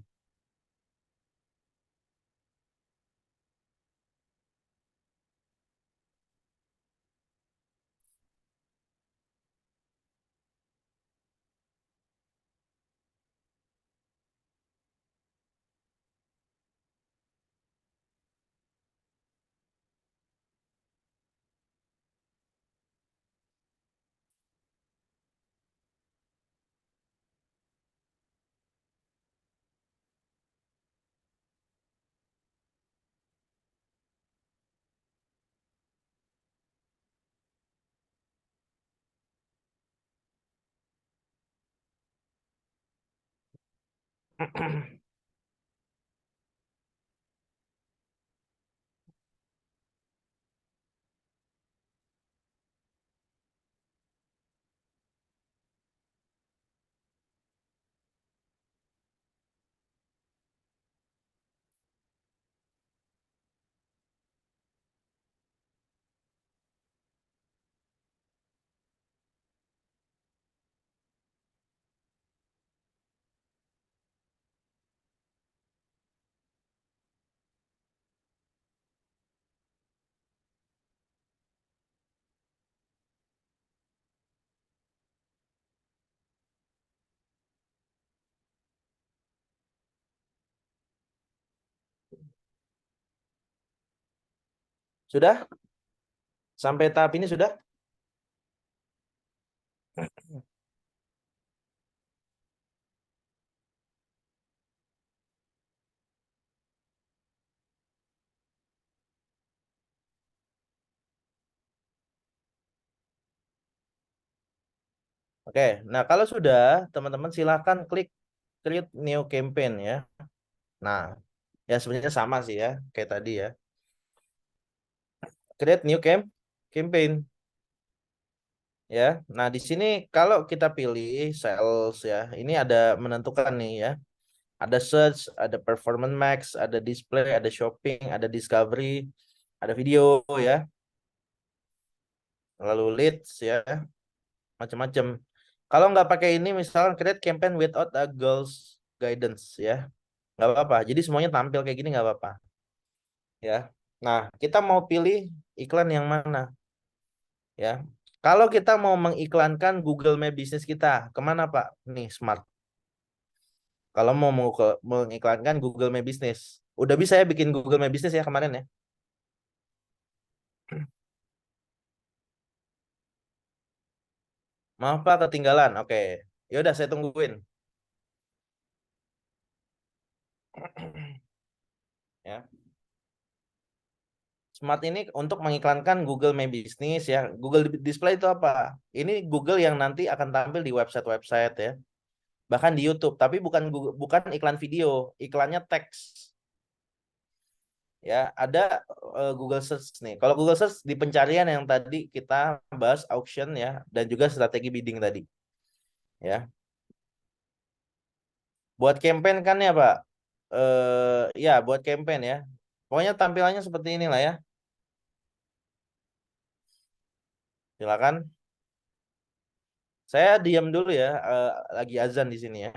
Sudah? Sampai tahap ini sudah? Oke. Nah, kalau sudah, teman-teman silakan klik create new campaign ya. Nah, ya sebenarnya sama sih ya, kayak tadi ya. Create new campaign ya. Nah, di sini kalau kita pilih sales ya, ini ada menentukan nih ya. Ada search, ada performance max, ada display, ada shopping, ada discovery, ada video ya, lalu leads ya, macam-macam. Kalau nggak pakai ini, misalkan create campaign without a goals guidance ya, nggak apa-apa. Jadi semuanya tampil kayak gini nggak apa-apa ya. Nah, kita mau pilih iklan yang mana ya? Kalau kita mau mengiklankan Google My Business kita, kemana Pak? Nih, Smart. Kalau mengiklankan Google My Business, udah bisa ya bikin Google My Business ya kemarin ya. Maaf Pak, ketinggalan. Oke. Ya udah saya tungguin. Ya. Smart ini untuk mengiklankan Google My Business ya. Google Display itu apa? Ini Google yang nanti akan tampil di website-website ya. Bahkan di YouTube, tapi bukan iklan video, iklannya teks. Ya, ada Google Search nih. Kalau Google Search di pencarian yang tadi kita bahas auction ya dan juga strategi bidding tadi ya. Buat campaign kan ya, Pak. Ya, buat campaign ya. Pokoknya tampilannya seperti inilah ya. Silakan. Saya diam dulu ya, lagi azan di sini ya.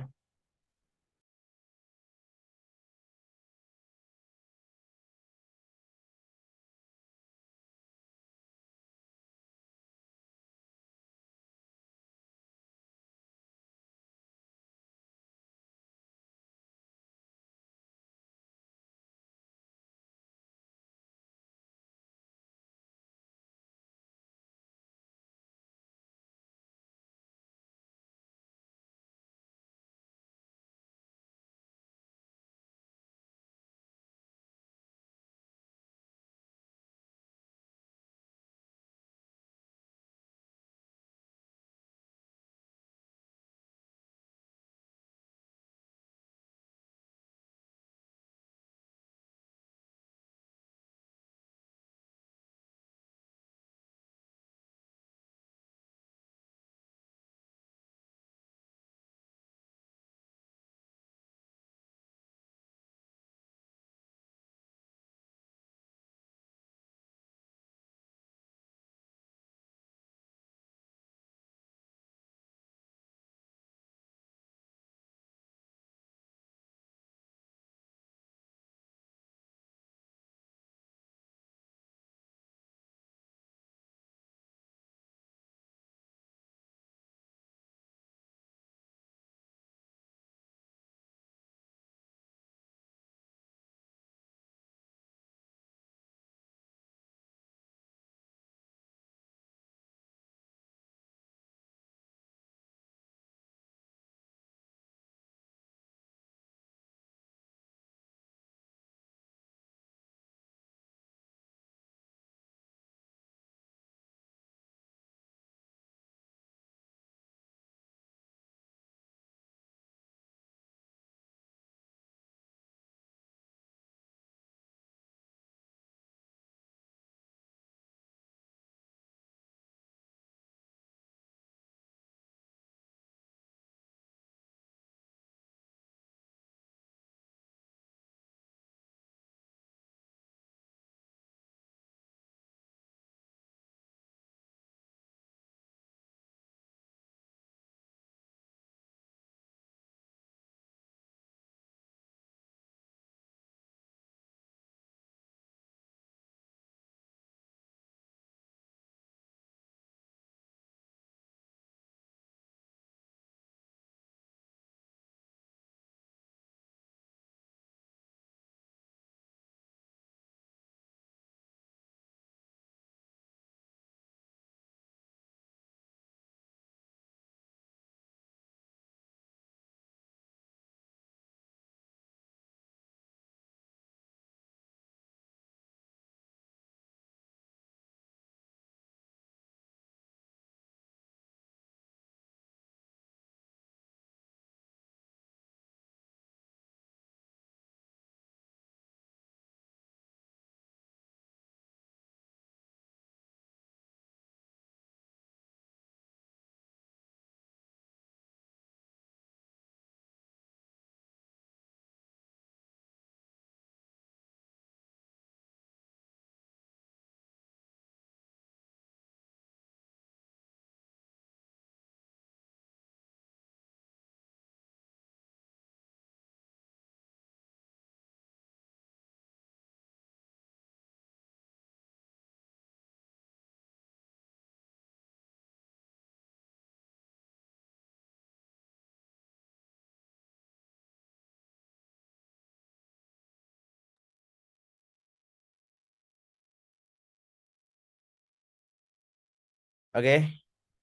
Oke,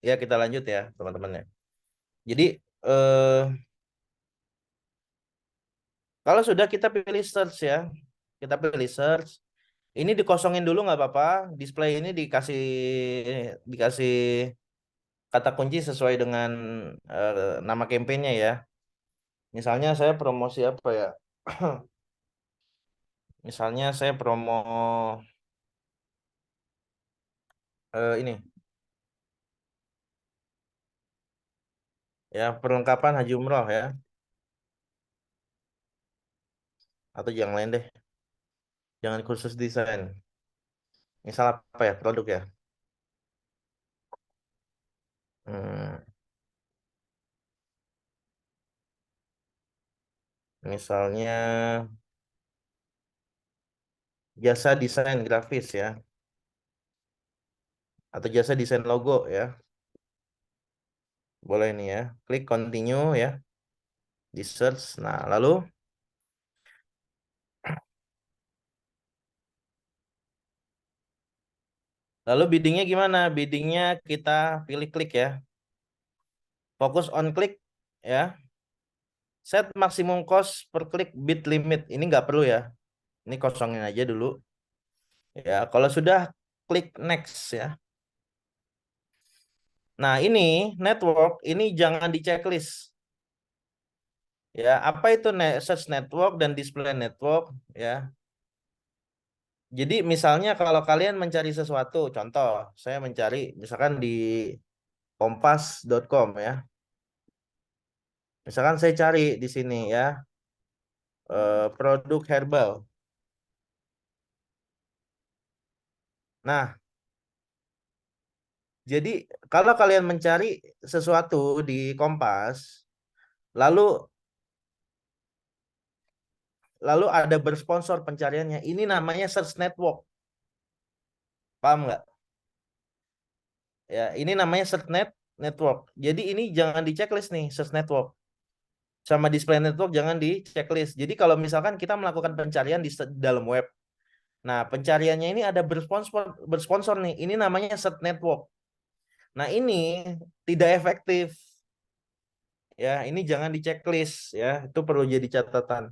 ya kita lanjut ya teman-teman ya. Jadi eh, kalau sudah kita pilih search ya, kita pilih search. Ini dikosongin dulu nggak apa-apa. Display ini dikasih dikasih kata kunci sesuai dengan nama campaignnya ya. Misalnya saya promosi apa ya? Misalnya saya promo ini ya perlengkapan haji umroh ya, atau yang lain deh. Jangan khusus desain. Misal apa ya produk ya? Hmm, misalnya jasa desain grafis ya, atau jasa desain logo ya. Boleh nih ya. Klik continue ya di search. Nah, lalu biddingnya gimana? Biddingnya kita pilih klik ya. Fokus on klik ya. Set maksimum cost per klik bid limit. Ini nggak perlu ya. Ini kosongin aja dulu. Ya, kalau sudah klik next ya. Nah, ini network ini jangan di checklist. Ya, apa itu search network dan display network ya. Jadi misalnya kalau kalian mencari sesuatu, contoh saya mencari misalkan di kompas.com ya. Misalkan saya cari di sini ya, produk herbal. Nah, jadi kalau kalian mencari sesuatu di Kompas, lalu lalu ada bersponsor pencariannya, ini namanya search network. Paham nggak? Ya, ini namanya network. Jadi ini jangan di checklist nih search network. Sama display network jangan di checklist. Jadi kalau misalkan kita melakukan pencarian di dalam web, nah pencariannya ini ada bersponsor nih. Ini namanya search network. Nah ini tidak efektif. Ya, ini jangan di checklist ya. Itu perlu jadi catatan.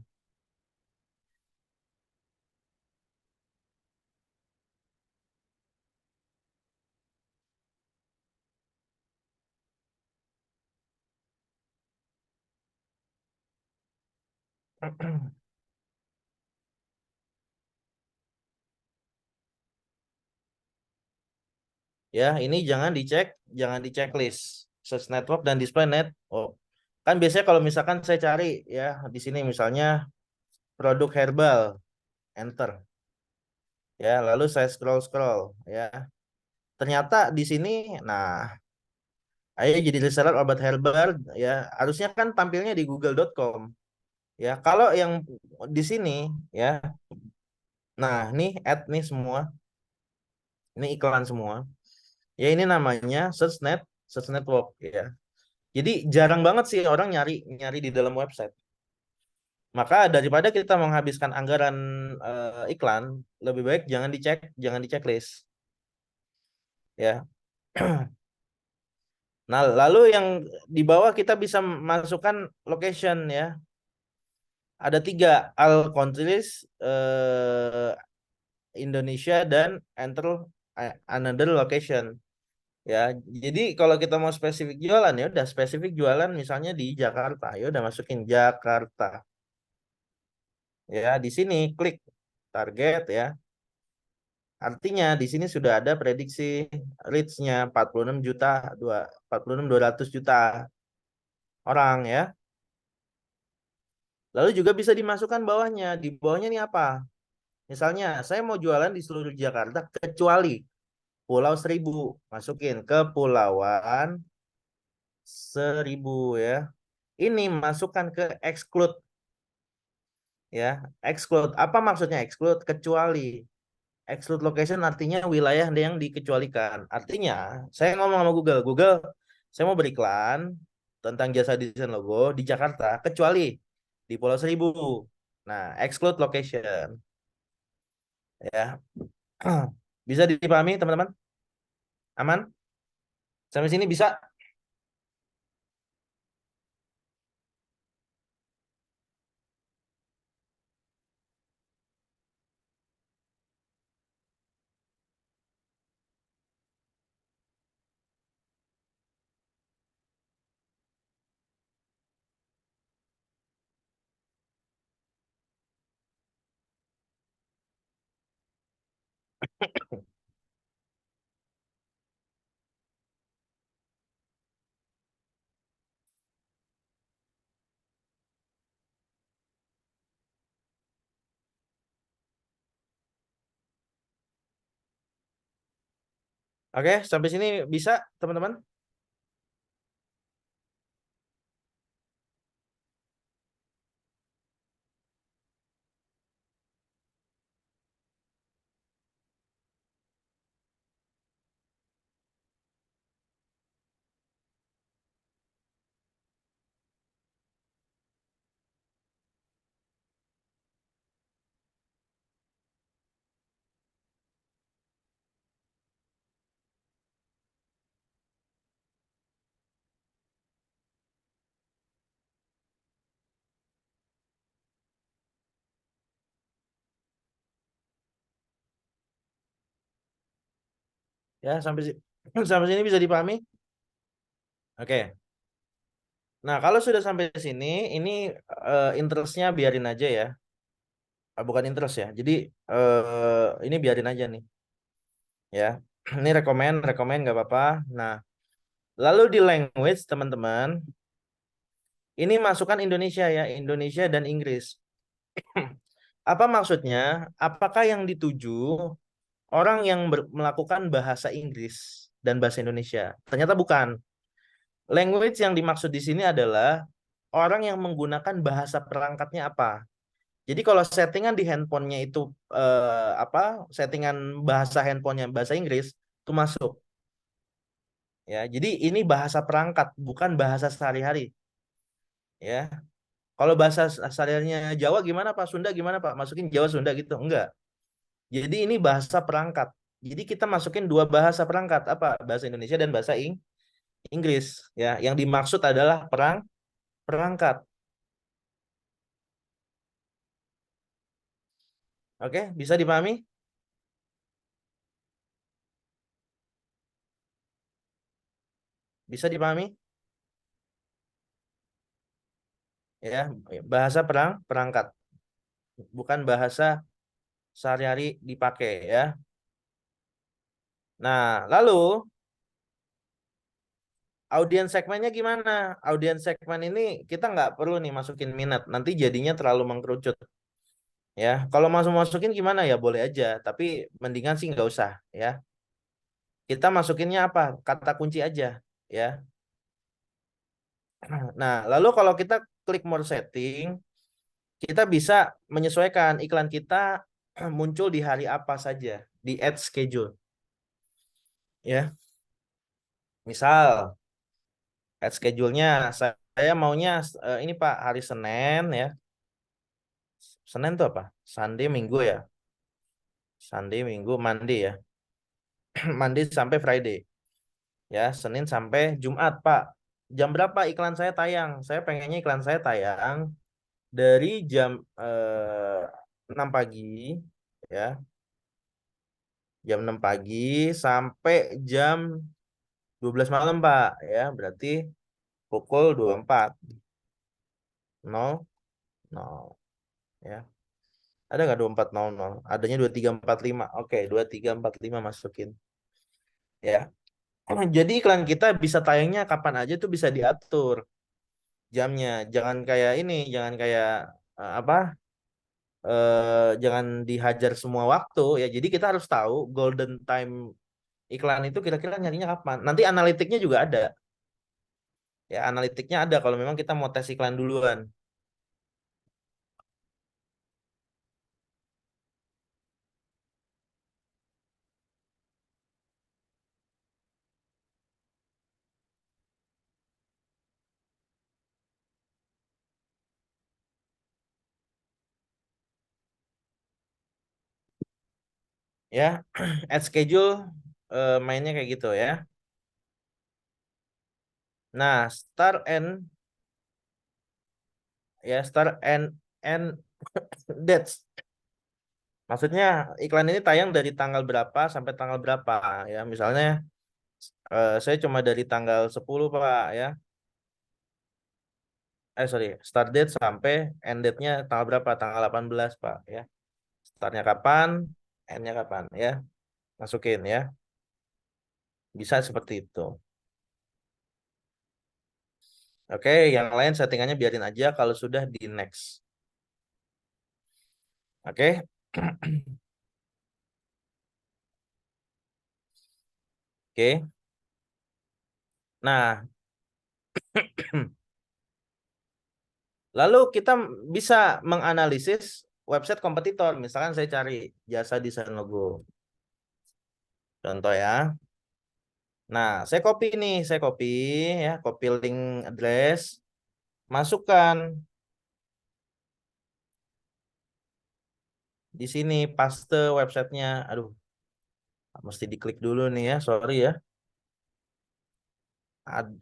Ya, ini jangan di checklist. Search network dan display net. Oh, kan biasanya kalau misalkan saya cari ya di sini misalnya produk herbal, enter. Ya, lalu saya scroll ya. Ternyata di sini, nah, ayo jadi reseller obat herbal ya. Harusnya kan tampilnya di google.com. Ya, kalau yang di sini ya. Nah, nih ad nih semua. Ini iklan semua. Ya ini namanya search network ya. Jadi jarang banget sih orang nyari nyari di dalam website. Maka daripada kita menghabiskan anggaran iklan, lebih baik jangan di checklist ya. Nah, lalu yang di bawah kita bisa masukkan location ya. Ada tiga, all countries, Indonesia dan enter another location. Ya, jadi kalau kita mau spesifik jualan ya udah spesifik jualan misalnya di Jakarta, ya udah masukin Jakarta. Ya, di sini klik target ya. Artinya di sini sudah ada prediksi reach-nya 46 juta, 200 juta orang ya. Lalu juga bisa dimasukkan bawahnya. Di bawahnya ini apa? Misalnya saya mau jualan di seluruh Jakarta kecuali Pulau Seribu. Masukin Kepulauan Seribu ya. Ini masukkan ke exclude ya. Exclude. Apa maksudnya exclude? Kecuali. Exclude location artinya wilayah yang dikecualikan. Artinya, saya ngomong sama Google, Google, saya mau beriklan tentang jasa desain logo di Jakarta, kecuali di Pulau Seribu. Nah, exclude location, ya. Bisa dipahami, teman-teman? Aman? Sampai sini bisa? Oke, sampai sini bisa, teman-teman? Ya, sampai sini, sampai sini bisa dipahami? Oke. Nah, kalau sudah sampai sini, ini interestnya biarin aja ya. Bukan interest ya. Jadi ini biarin aja nih, ya. Ini rekomen, rekomen nggak apa-apa. Nah, lalu di language teman-teman, ini masukkan Indonesia ya, Indonesia dan Inggris. Apa maksudnya? Apakah yang dituju orang yang melakukan bahasa Inggris dan bahasa Indonesia? Ternyata bukan. Language yang dimaksud di sini adalah orang yang menggunakan bahasa perangkatnya apa. Jadi kalau settingan di handphonenya itu apa? Settingan bahasa handphonenya bahasa Inggris itu masuk ya. Jadi ini bahasa perangkat bukan bahasa sehari-hari ya. Kalau bahasa sehari-harinya Jawa gimana Pak? Sunda gimana Pak? Masukin Jawa Sunda gitu. Enggak. Jadi ini bahasa perangkat. Jadi kita masukin dua bahasa perangkat apa? Bahasa Indonesia dan bahasa Inggris ya. Yang dimaksud adalah perangkat. Oke, bisa dipahami? Bisa dipahami? Ya, bahasa perangkat, bukan bahasa sehari-hari dipakai ya. Nah, lalu audiens segmennya gimana? Audiens segmen ini kita nggak perlu nih masukin minat, nanti jadinya terlalu mengkerucut ya. Kalau masukin gimana ya boleh aja, tapi mendingan sih nggak usah ya. Kita masukinnya apa? Kata kunci aja ya. Nah, lalu kalau kita klik more setting, kita bisa menyesuaikan iklan kita muncul di hari apa saja di ad schedule ya. Misal ad schedule-nya saya maunya ini Pak hari Senin ya. Senin tuh apa? Sunday Minggu ya. Sunday Minggu Monday ya. Monday sampai Friday ya. Senin sampai Jumat Pak. Jam berapa iklan saya tayang? Saya pengennya iklan saya tayang dari jam 6 pagi ya. Jam 6 pagi sampai jam 12 malam Pak ya. Berarti pukul 24 nol nol ya. Ada nggak 2400? Adanya 2345. Oke, 2345 masukin. Ya. Jadi iklan kita bisa tayangnya kapan aja tuh bisa diatur jamnya. Jangan kayak ini, jangan kayak apa? Jangan dihajar semua waktu ya. Jadi kita harus tahu golden time iklan itu kira-kira nyarinya kapan. Nanti analitiknya juga ada. Ya, analitiknya ada kalau memang kita mau tes iklan duluan. Ya, ad schedule mainnya kayak gitu ya. Nah, start and dates. Maksudnya iklan ini tayang dari tanggal berapa sampai tanggal berapa ya. Misalnya saya cuma dari tanggal 10 Pak ya. Sorry, start date sampai end date-nya tanggal berapa? Tanggal 18 Pak ya. Startnya kapan, end-nya kapan ya. Masukin ya. Bisa seperti itu. Oke, yang lain settingannya biarin aja kalau sudah di next. Oke. Oke. Nah, lalu kita bisa menganalisis website kompetitor. Misalkan saya cari jasa desain logo. Contoh ya. Nah, saya copy ya, copy link address, masukkan di sini paste websitenya. Aduh, mesti diklik dulu nih ya, sorry ya.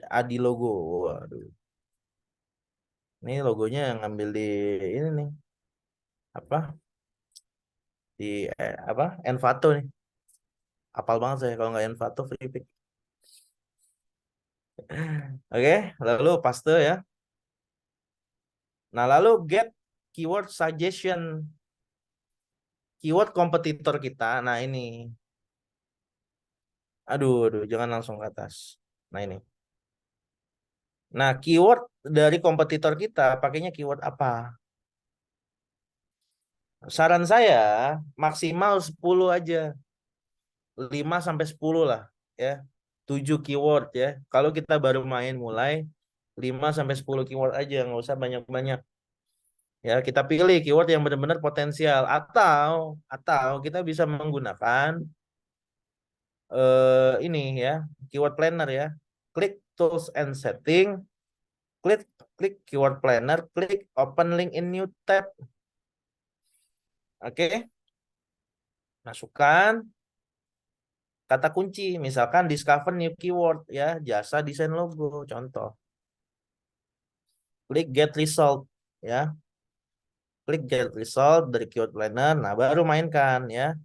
Adi logo. Waduh, ini logonya yang ngambil di ini nih, apa? Di apa? Envato nih. Apal banget saya kalau nggak Envato free pick. Oke, lalu paste ya. Nah, lalu get keyword suggestion, keyword kompetitor kita. Nah, ini. Aduh, jangan langsung ke atas. Nah, ini. Nah, keyword dari kompetitor kita pakainya keyword apa? Saran saya maksimal 10 aja. 5 sampai 10 lah ya. 7 keyword ya. Kalau kita baru main mulai 5 sampai 10 keyword aja, nggak usah banyak-banyak. Ya, kita pilih keyword yang benar-benar potensial atau kita bisa menggunakan ini ya, keyword planner ya. Klik tools and setting, klik klik keyword planner, klik open link in new tab. Oke, masukkan kata kunci, misalkan discover new keyword ya, jasa desain logo contoh. Klik get result ya. Klik get result dari keyword planner. Nah, baru mainkan ya.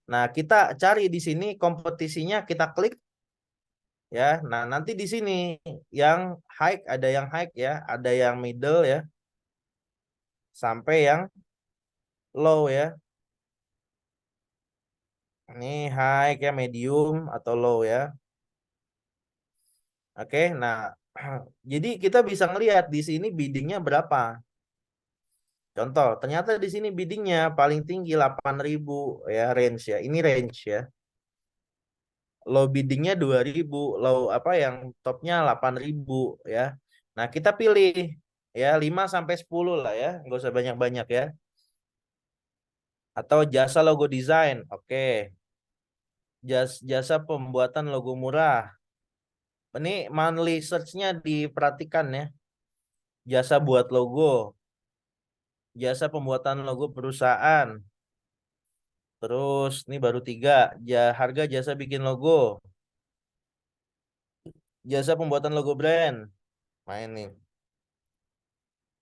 Nah, kita cari di sini kompetisinya, kita klik ya. Nah, nanti di sini yang high ya, ada yang middle ya, sampai yang low ya. Ini high ya, medium atau low ya. Oke, nah jadi kita bisa ngelihat di sini biddingnya berapa. Contoh, ternyata di sini biddingnya paling tinggi 8.000 ya, range ya. Ini range ya. Low biddingnya 2.000, low apa yang topnya 8.000 ya. Nah, kita pilih ya 5 sampai 10 lah ya, nggak usah banyak-banyak ya. Atau jasa logo desain. Oke. Jasa pembuatan logo murah. Ini monthly search-nya diperhatikan ya. Jasa buat logo, jasa pembuatan logo perusahaan. Terus ini baru 3, harga jasa bikin logo, jasa pembuatan logo brand. Main nih.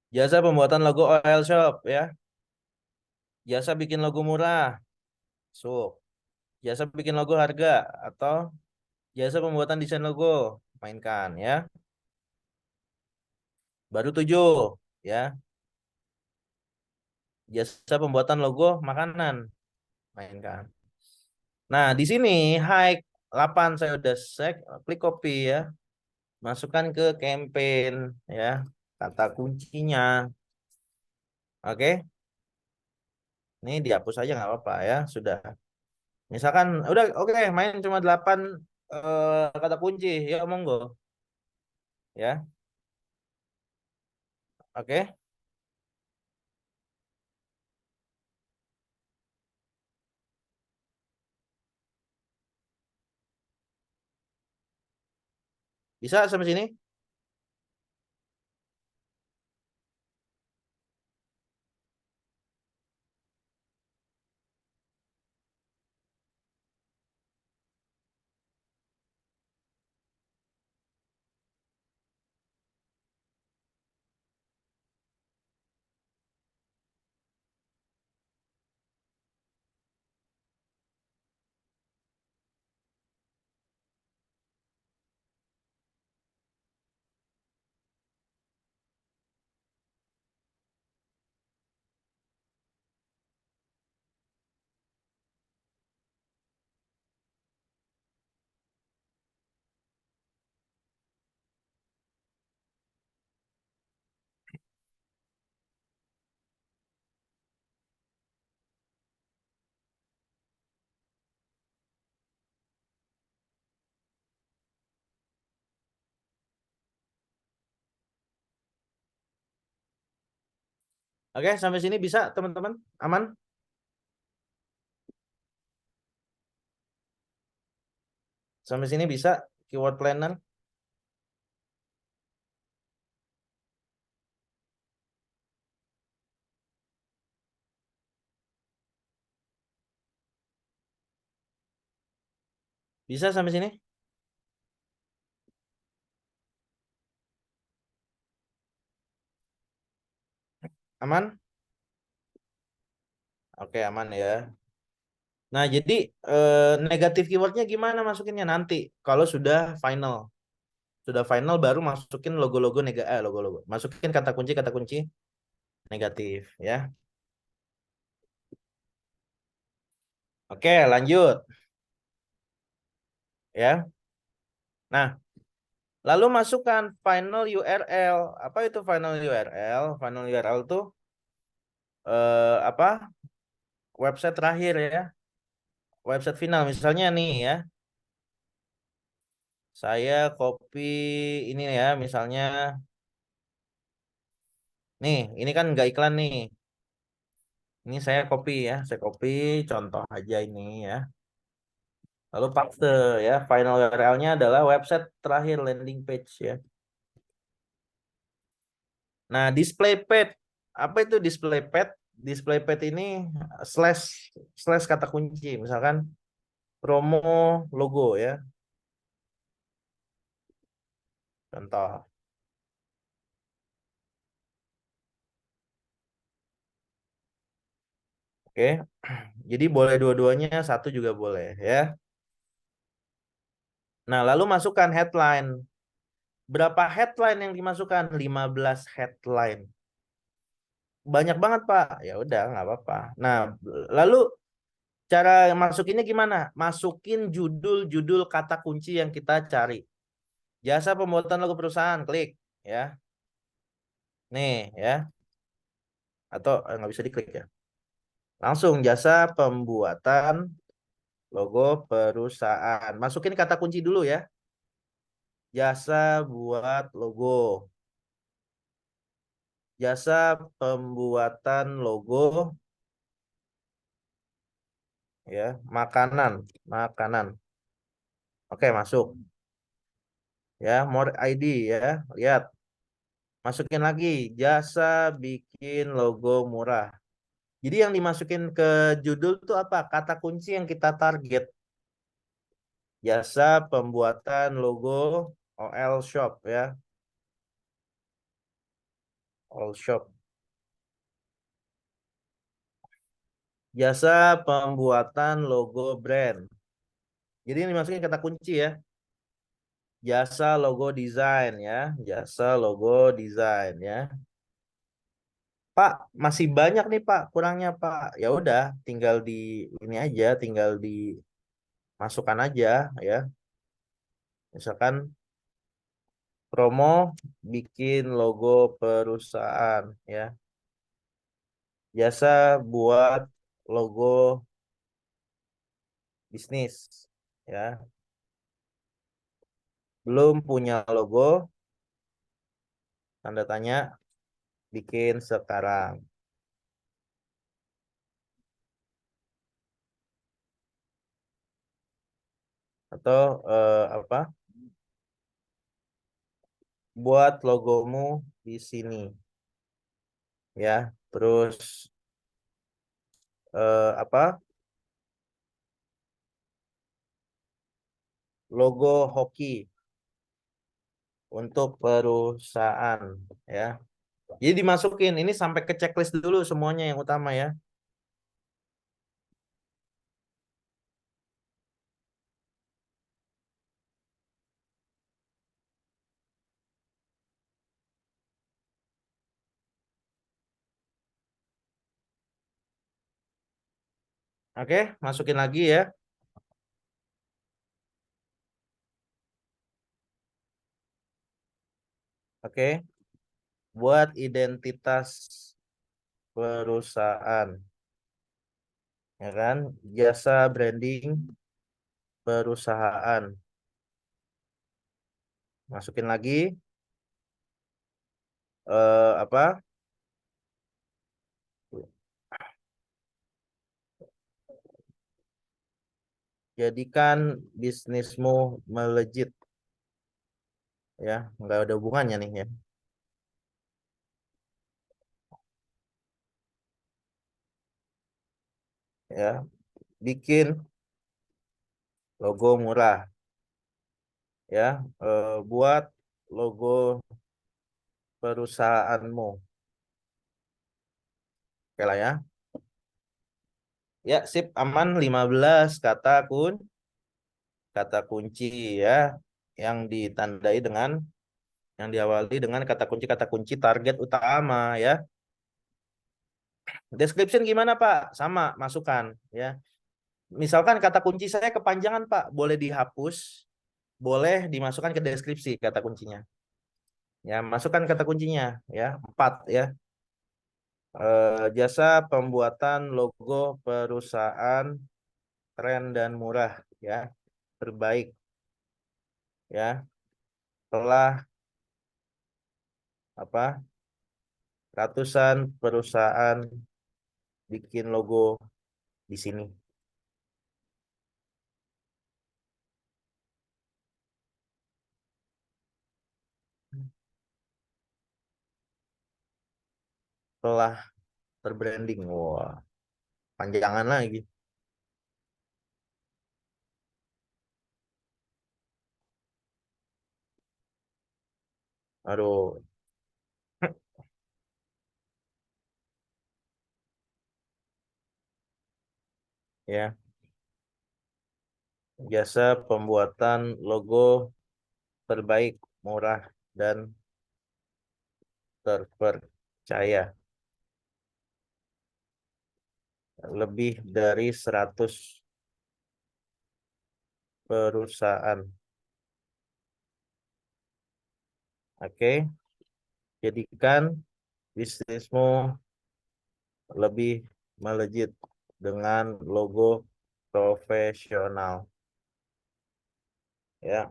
Jasa pembuatan logo oil shop ya. Jasa bikin logo murah. So, jasa bikin logo harga atau jasa pembuatan desain logo. Mainkan ya. Baru 7 ya. Jasa pembuatan logo makanan. Mainkan. Nah, di sini high 8 saya udah klik copy ya. Masukkan ke campaign ya. Kata kuncinya. Oke. Ini dihapus aja nggak apa-apa ya. Sudah. Misalkan udah oke, main cuma 8 kata kunci. Ya monggo ya. Oke. Bisa sampai sini? Oke, sampai sini bisa teman-teman? Aman? Sampai sini bisa keyword planner? Bisa sampai sini? Aman? Oke, aman ya. Nah, jadi negatif keywordnya gimana masukinnya nanti? Kalau sudah final baru masukin logo-logo logo-logo. Masukin kata kunci negatif ya. Oke, lanjut ya. Nah, lalu masukkan final URL. Apa itu final URL? Final URL itu apa? Website terakhir ya. Website final misalnya nih ya. Saya copy ini ya, misalnya nih, ini kan nggak iklan nih. Ini saya copy ya, saya copy contoh aja ini ya. Lalu paste ya, final URL-nya adalah website terakhir landing page ya. Nah, display page. Apa itu display page? Display page ini slash slash kata kunci, misalkan promo logo ya. Contoh. Oke. Jadi boleh dua-duanya, satu juga boleh ya. Nah, lalu masukkan headline. Berapa headline yang dimasukkan? 15 headline. Banyak banget, Pak. Ya udah, nggak apa-apa. Nah, lalu cara masukinnya gimana? Masukin judul-judul kata kunci yang kita cari. Jasa pembuatan logo perusahaan, klik ya. Nih ya, atau nggak bisa diklik ya. Langsung jasa pembuatan logo perusahaan. Masukin kata kunci dulu ya. Jasa buat logo. Jasa pembuatan logo ya, makanan, makanan. Oke, masuk ya, more ID ya. Lihat, masukin lagi jasa bikin logo murah. Jadi yang dimasukin ke judul tuh apa? Kata kunci yang kita target. Jasa pembuatan logo OL Shop ya, All Shop. Jasa pembuatan logo brand. Jadi yang dimasukin kata kunci ya. Jasa logo desain ya, jasa logo desain ya. Pak, masih banyak nih Pak, kurangnya Pak. Ya udah, tinggal di ini aja, tinggal dimasukkan aja ya. Misalkan promo bikin logo perusahaan ya. Jasa buat logo bisnis ya. Belum punya logo, tanda tanya, bikin sekarang. Atau apa? Buat logomu di sini ya. Terus apa? Logo hoki untuk perusahaan ya. Jadi dimasukin ini sampai ke checklist dulu semuanya yang utama ya. Oke, masukin lagi ya. Oke, buat identitas perusahaan ya kan, jasa branding perusahaan. Masukin lagi apa? Jadikan bisnismu melejit, ya, nggak ada hubungannya nih ya. Ya, bikin logo murah, ya, buat logo perusahaanmu, oke lah ya. Ya, sip, aman. 15 kata kunci ya, yang ditandai dengan yang diawali dengan kata kunci target utama ya. Description gimana Pak? Sama, masukkan ya. Misalkan kata kunci saya kepanjangan Pak, boleh dihapus, boleh dimasukkan ke deskripsi kata kuncinya. Ya, masukkan kata kuncinya ya, 4 ya. Jasa pembuatan logo perusahaan keren dan murah ya, terbaik ya. Telah apa? Ratusan perusahaan bikin logo di sini. Telah terbranding. Wah, panjangan lagi. Aduh, ya. Jasa pembuatan logo terbaik, murah, dan terpercaya. Lebih dari 100 perusahaan. Oke, jadikan bisnismu lebih melejit dengan logo profesional. Ya,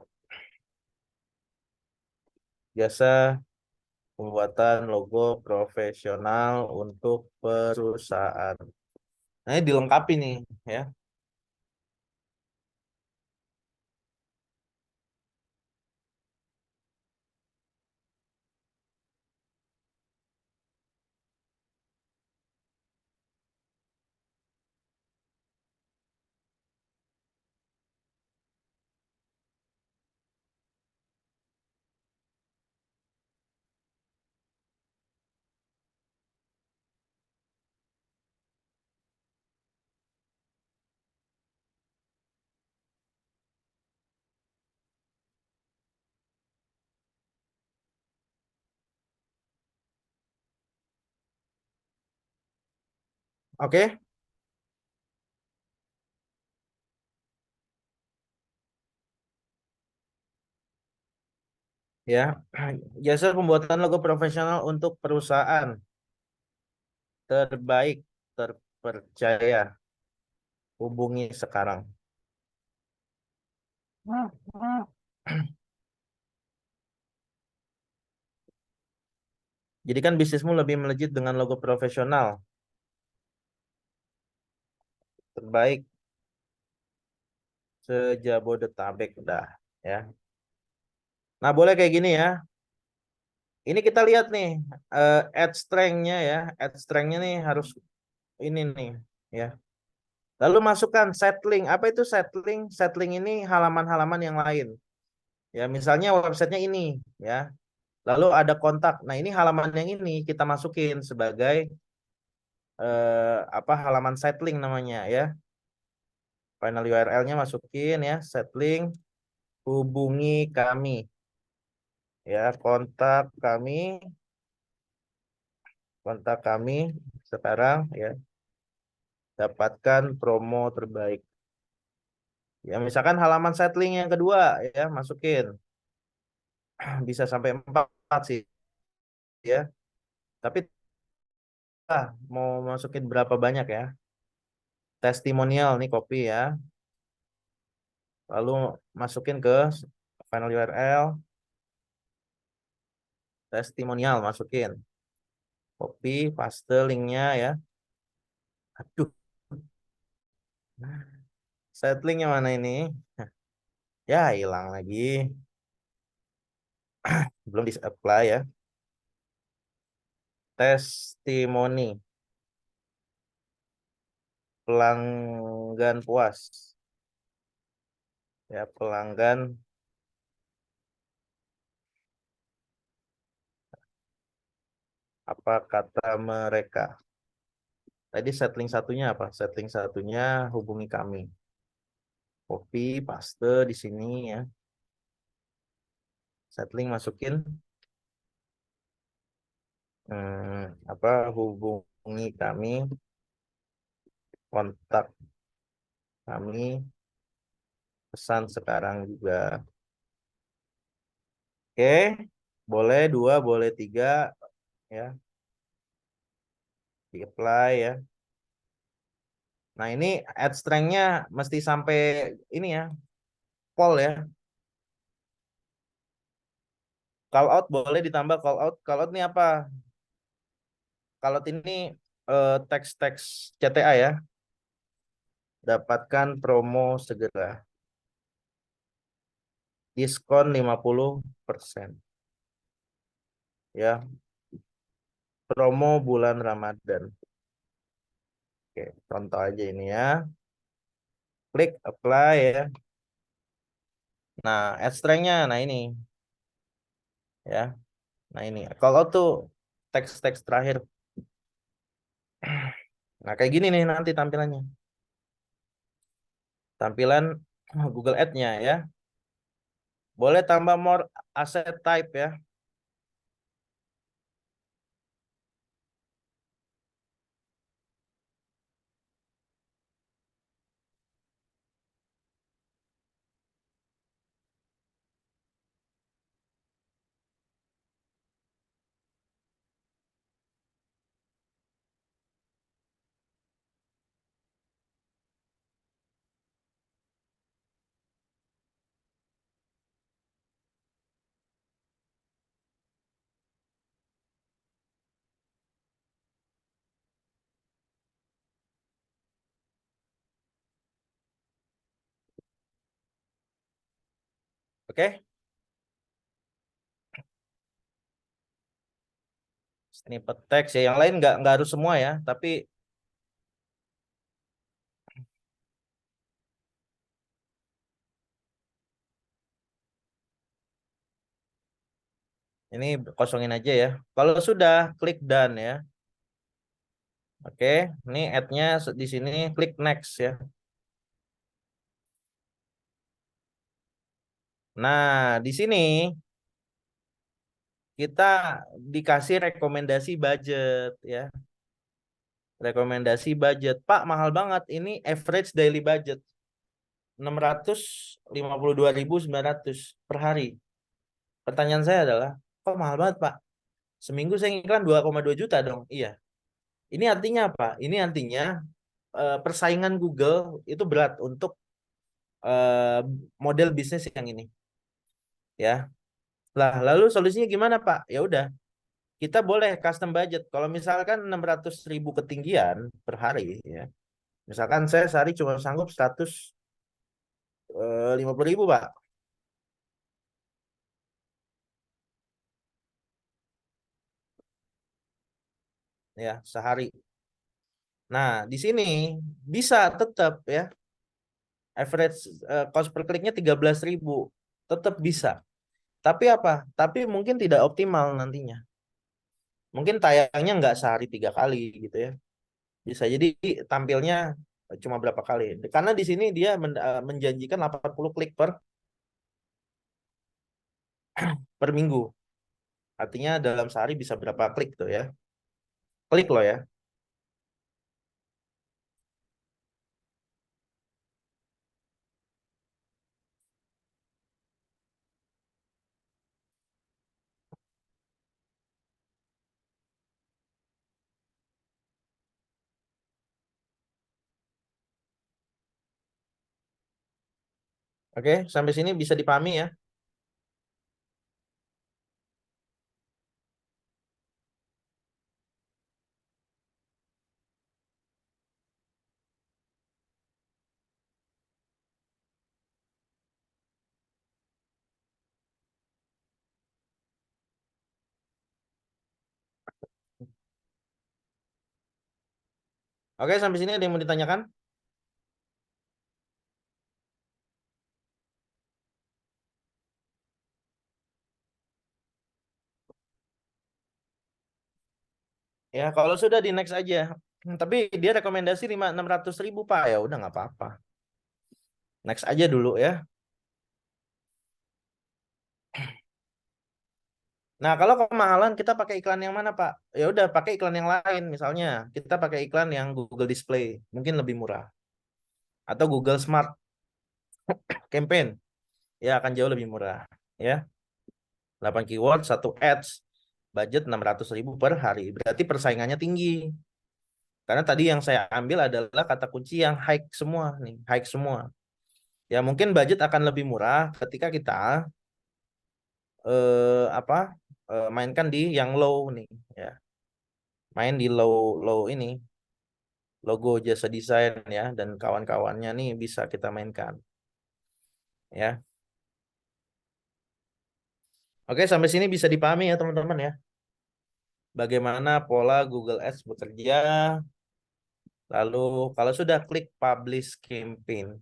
jasa pembuatan logo profesional untuk perusahaan. Nah, ini dilengkapi nih, ya. Oke, ya. Jasa pembuatan logo profesional untuk perusahaan terbaik, terpercaya. Hubungi sekarang. Jadikan bisnismu lebih melejit dengan logo profesional terbaik sejabodetabek dah ya. Nah, boleh kayak gini ya. Ini kita lihat nih ad strength-nya ya. Ad strength-nya nih harus ini nih ya. Lalu masukkan setlink. Apa itu setlink? Setlink ini halaman-halaman yang lain. Ya, misalnya websitenya ini ya. Lalu ada kontak. Nah, ini halaman yang ini kita masukin sebagai apa halaman setlink namanya ya. Final URL-nya masukin ya, setlink, hubungi kami ya, kontak kami sekarang ya, dapatkan promo terbaik. Ya, misalkan halaman setlink yang kedua ya, masukin bisa sampai 4 sih ya. Tapi mau masukin berapa banyak ya? Testimonial nih copy ya. Lalu masukin ke final URL, testimonial masukin. Copy, paste linknya ya. Aduh, Settlingnya mana ini? Ya, hilang lagi. Belum di-apply ya. Testimoni. Pelanggan puas. Ya, pelanggan. Apa kata mereka? Tadi settling satunya apa? Settling satunya hubungi kami. Copy, paste di sini ya. Settling masukin. Apa hubungi kami, kontak kami, pesan sekarang juga. Oke, boleh dua, boleh tiga ya, di apply ya. Nah ini add strength-nya mesti sampai ini ya, call ya. Call out boleh ditambah call out. Call out ini apa? Call out ini teks-teks CTA ya. Dapatkan promo segera. Diskon 50%. Ya, promo bulan Ramadan. Oke, contoh aja ini ya. Klik apply ya. Nah, add strength-nya, nah ini ya. Nah ini, kalau tuh teks-teks terakhir. Nah kayak gini nih nanti tampilannya. Tampilan Google Ads-nya ya. Boleh tambah more asset type ya. Oke, snippet teks ya. Yang lain nggak harus semua ya. Tapi ini kosongin aja ya. Kalau sudah klik done ya. Oke, ini add-nya di sini klik next ya. Nah, di sini kita dikasih rekomendasi budget ya. Rekomendasi budget. Pak, mahal banget. Ini average daily budget 652.900 per hari. Pertanyaan saya adalah, kok mahal banget, Pak? Seminggu saya iklan 2,2 juta dong. Iya. Ini artinya apa? Ini artinya persaingan Google itu berat untuk eh, model bisnis yang ini, ya. Lah, lalu solusinya gimana, Pak? Ya udah, kita boleh custom budget. Kalau misalkan 600.000 ketinggian per hari, ya. Misalkan saya sehari cuma sanggup 150.000, Pak. Ya, sehari. Nah, di sini bisa tetap ya average cost per kliknya 13.000. Tetap bisa. Tapi apa? Tapi mungkin tidak optimal nantinya. Mungkin tayangnya nggak sehari 3 kali gitu ya. Bisa jadi tampilnya cuma berapa kali. Karena di sini dia menjanjikan 80 klik per minggu. Artinya dalam sehari bisa berapa klik tuh ya. Klik loh ya. Oke, sampai sini bisa dipahami ya. Oke, sampai sini ada yang mau ditanyakan? Ya, kalau sudah di next aja. Tapi dia rekomendasi 600.000 Pak. Ya udah nggak apa-apa. Next aja dulu ya. Nah, kalau kemahalan kita pakai iklan yang mana, Pak? Ya udah pakai iklan yang lain. Misalnya kita pakai iklan yang Google Display, mungkin lebih murah. Atau Google Smart Campaign, ya akan jauh lebih murah. Ya, 8 keyword, 1 ads, budget 600.000 per hari. Berarti persaingannya tinggi. Karena tadi yang saya ambil adalah kata kunci yang high semua nih, high semua. Ya mungkin budget akan lebih murah ketika kita apa mainkan di yang low nih, ya. Main di low low ini logo jasa desain ya dan kawan-kawannya nih bisa kita mainkan ya. Oke, sampai sini bisa dipahami ya teman-teman ya. Bagaimana pola Google Ads bekerja. Lalu kalau sudah klik publish campaign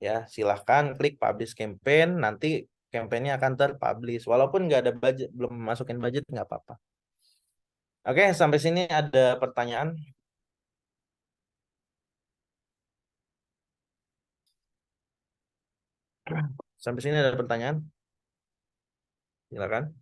ya silahkan klik publish campaign, nanti campaignnya akan terpublish walaupun nggak ada budget, belum masukin budget nggak apa-apa. Oke, sampai sini ada pertanyaan? Sampai sini ada pertanyaan? Silakan.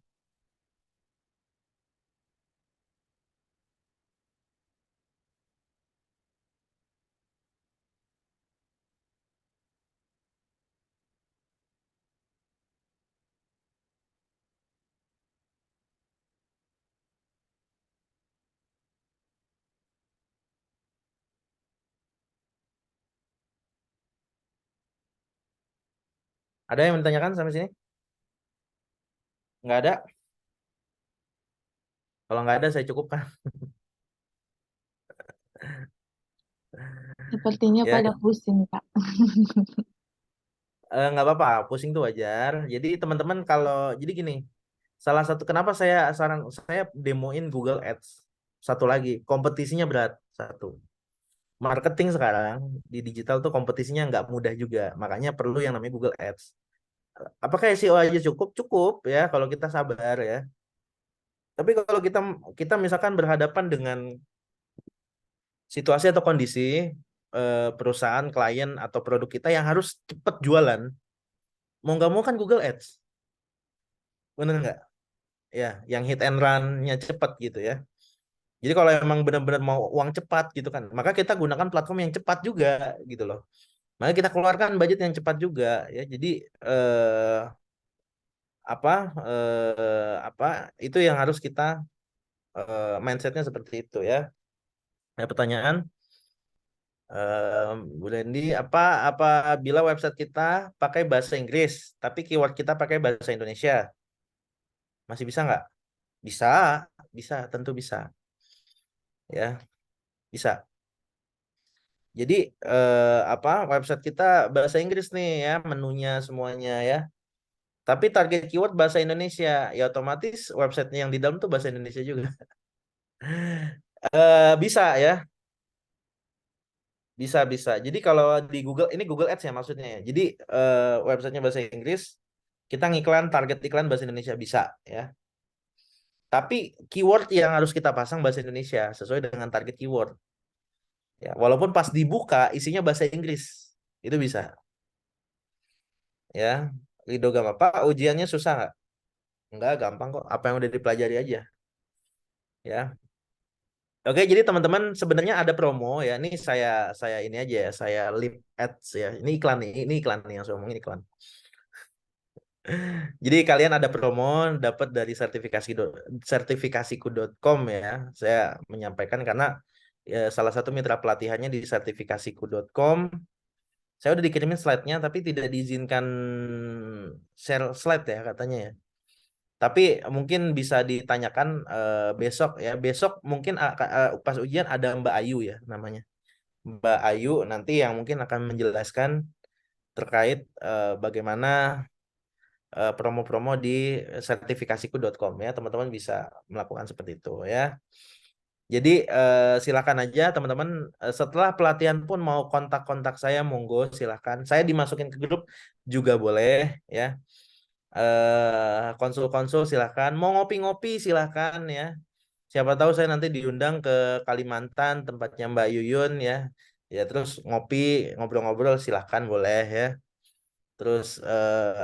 Ada yang menanyakan sampai sini? Nggak ada? Kalau nggak ada saya cukupkan. Sepertinya Ya, pada pusing, Kak. nggak apa-apa, pusing tuh wajar. Jadi teman-teman kalau jadi gini, salah satu kenapa saya demoin Google Ads. Satu lagi, kompetisinya berat. Satu, marketing sekarang di digital tuh kompetisinya nggak mudah juga. Makanya perlu yang namanya Google Ads. Apakah SEO aja cukup? Cukup ya kalau kita sabar ya. Tapi kalau kita kita misalkan berhadapan dengan situasi atau kondisi perusahaan, klien atau produk kita yang harus cepat jualan, mau nggak mau kan Google Ads, bener nggak? Ya, yang hit and run-nya cepat gitu ya. Jadi kalau emang benar-benar mau uang cepat gitu kan, maka kita gunakan platform yang cepat juga gitu loh. Maka kita keluarkan budget yang cepat juga ya. Jadi eh, apa apa itu yang harus kita mindsetnya seperti itu ya. Ada pertanyaan, Bu Lendi, apa bila website kita pakai bahasa Inggris, tapi keyword kita pakai bahasa Indonesia, masih bisa nggak? Bisa, bisa, tentu bisa, ya, bisa. Jadi website kita bahasa Inggris nih ya, menunya semuanya ya. Tapi target keyword bahasa Indonesia, ya otomatis websitenya yang di dalam tuh bahasa Indonesia juga. Bisa ya, bisa bisa. Jadi kalau di Google ini Google Ads ya maksudnya ya. Jadi websitenya bahasa Inggris, kita ngiklan target iklan bahasa Indonesia bisa ya. Tapi keyword yang harus kita pasang bahasa Indonesia sesuai dengan target keyword. Ya, walaupun pas dibuka isinya bahasa Inggris, itu bisa ya. Lido Gama, Pak, ujiannya susah nggak? Enggak, gampang kok. Apa yang udah dipelajari aja ya. Oke, jadi teman-teman sebenarnya ada promo ya. Ini saya ini aja ya, saya lip ads ya. Ini iklan nih yang saya omongin iklan. Jadi kalian ada promo dapat dari sertifikasiku.com ya. Saya menyampaikan karena ya, salah satu mitra pelatihannya di sertifikasiku.com. Saya udah dikirimin slide-nya tapi tidak diizinkan share slide ya katanya ya. Tapi mungkin bisa ditanyakan besok ya. Besok mungkin pas ujian ada Mbak Ayu ya namanya. Mbak Ayu nanti yang mungkin akan menjelaskan terkait bagaimana promo-promo di sertifikasiku.com ya. Teman-teman bisa melakukan seperti itu ya. Jadi silakan aja teman-teman, setelah pelatihan pun mau kontak-kontak saya monggo silakan. Saya dimasukin ke grup juga boleh ya. Konsul-konsul silakan. Mau ngopi-ngopi silakan ya. Siapa tahu saya nanti diundang ke Kalimantan tempatnya Mbak Yuyun ya. Ya terus ngopi, ngobrol-ngobrol silakan boleh ya. Terus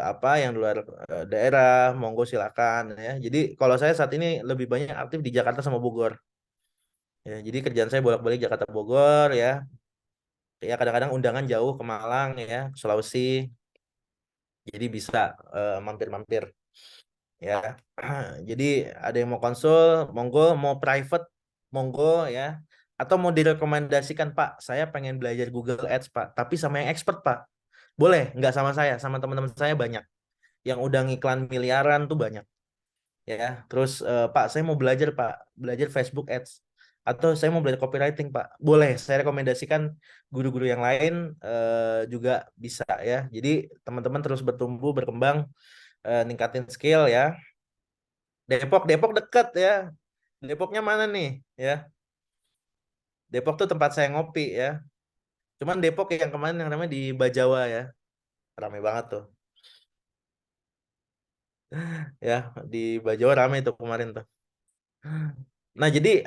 apa yang di luar daerah monggo silakan ya. Jadi kalau saya saat ini lebih banyak aktif di Jakarta sama Bogor. Ya, jadi kerjaan saya bolak-balik Jakarta Bogor ya. Ya kadang-kadang undangan jauh ke Malang ya, ke Sulawesi. Jadi bisa mampir-mampir ya. Jadi ada yang mau konsul, monggo, mau private, monggo ya. Atau mau direkomendasikan Pak, saya pengen belajar Google Ads Pak, tapi sama yang expert Pak. Boleh, nggak sama saya, sama teman-teman saya banyak. Yang udah ngiklan miliaran tuh banyak. Ya, terus Pak, saya mau belajar Pak, belajar Facebook Ads. Atau saya mau belajar copywriting Pak. Boleh, saya rekomendasikan guru-guru yang lain juga bisa ya. Jadi teman-teman terus bertumbuh, berkembang, ningkatin skill ya. Depok dekat ya. Depoknya mana nih? Ya, Depok tuh tempat saya ngopi ya. Cuman Depok yang kemarin yang namanya di Bajawa ya, ramai banget tuh. Ya, di Bajawa ramai tuh kemarin tuh. Nah, jadi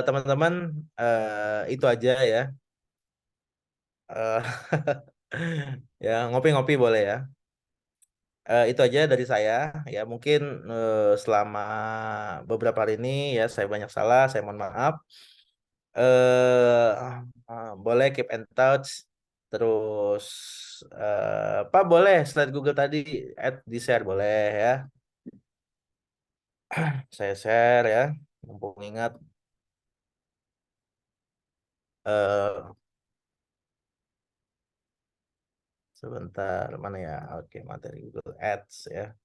teman-teman itu aja ya. Eh, ya ngopi-ngopi boleh ya. Itu aja dari saya. Ya mungkin selama beberapa hari ini ya saya banyak salah, saya mohon maaf. eh Boleh keep in touch. Terus Pak boleh slide Google tadi add di share boleh ya. Saya share ya. Mumpung ingat eh sebentar mana ya? Oke, materi Google Ads ya.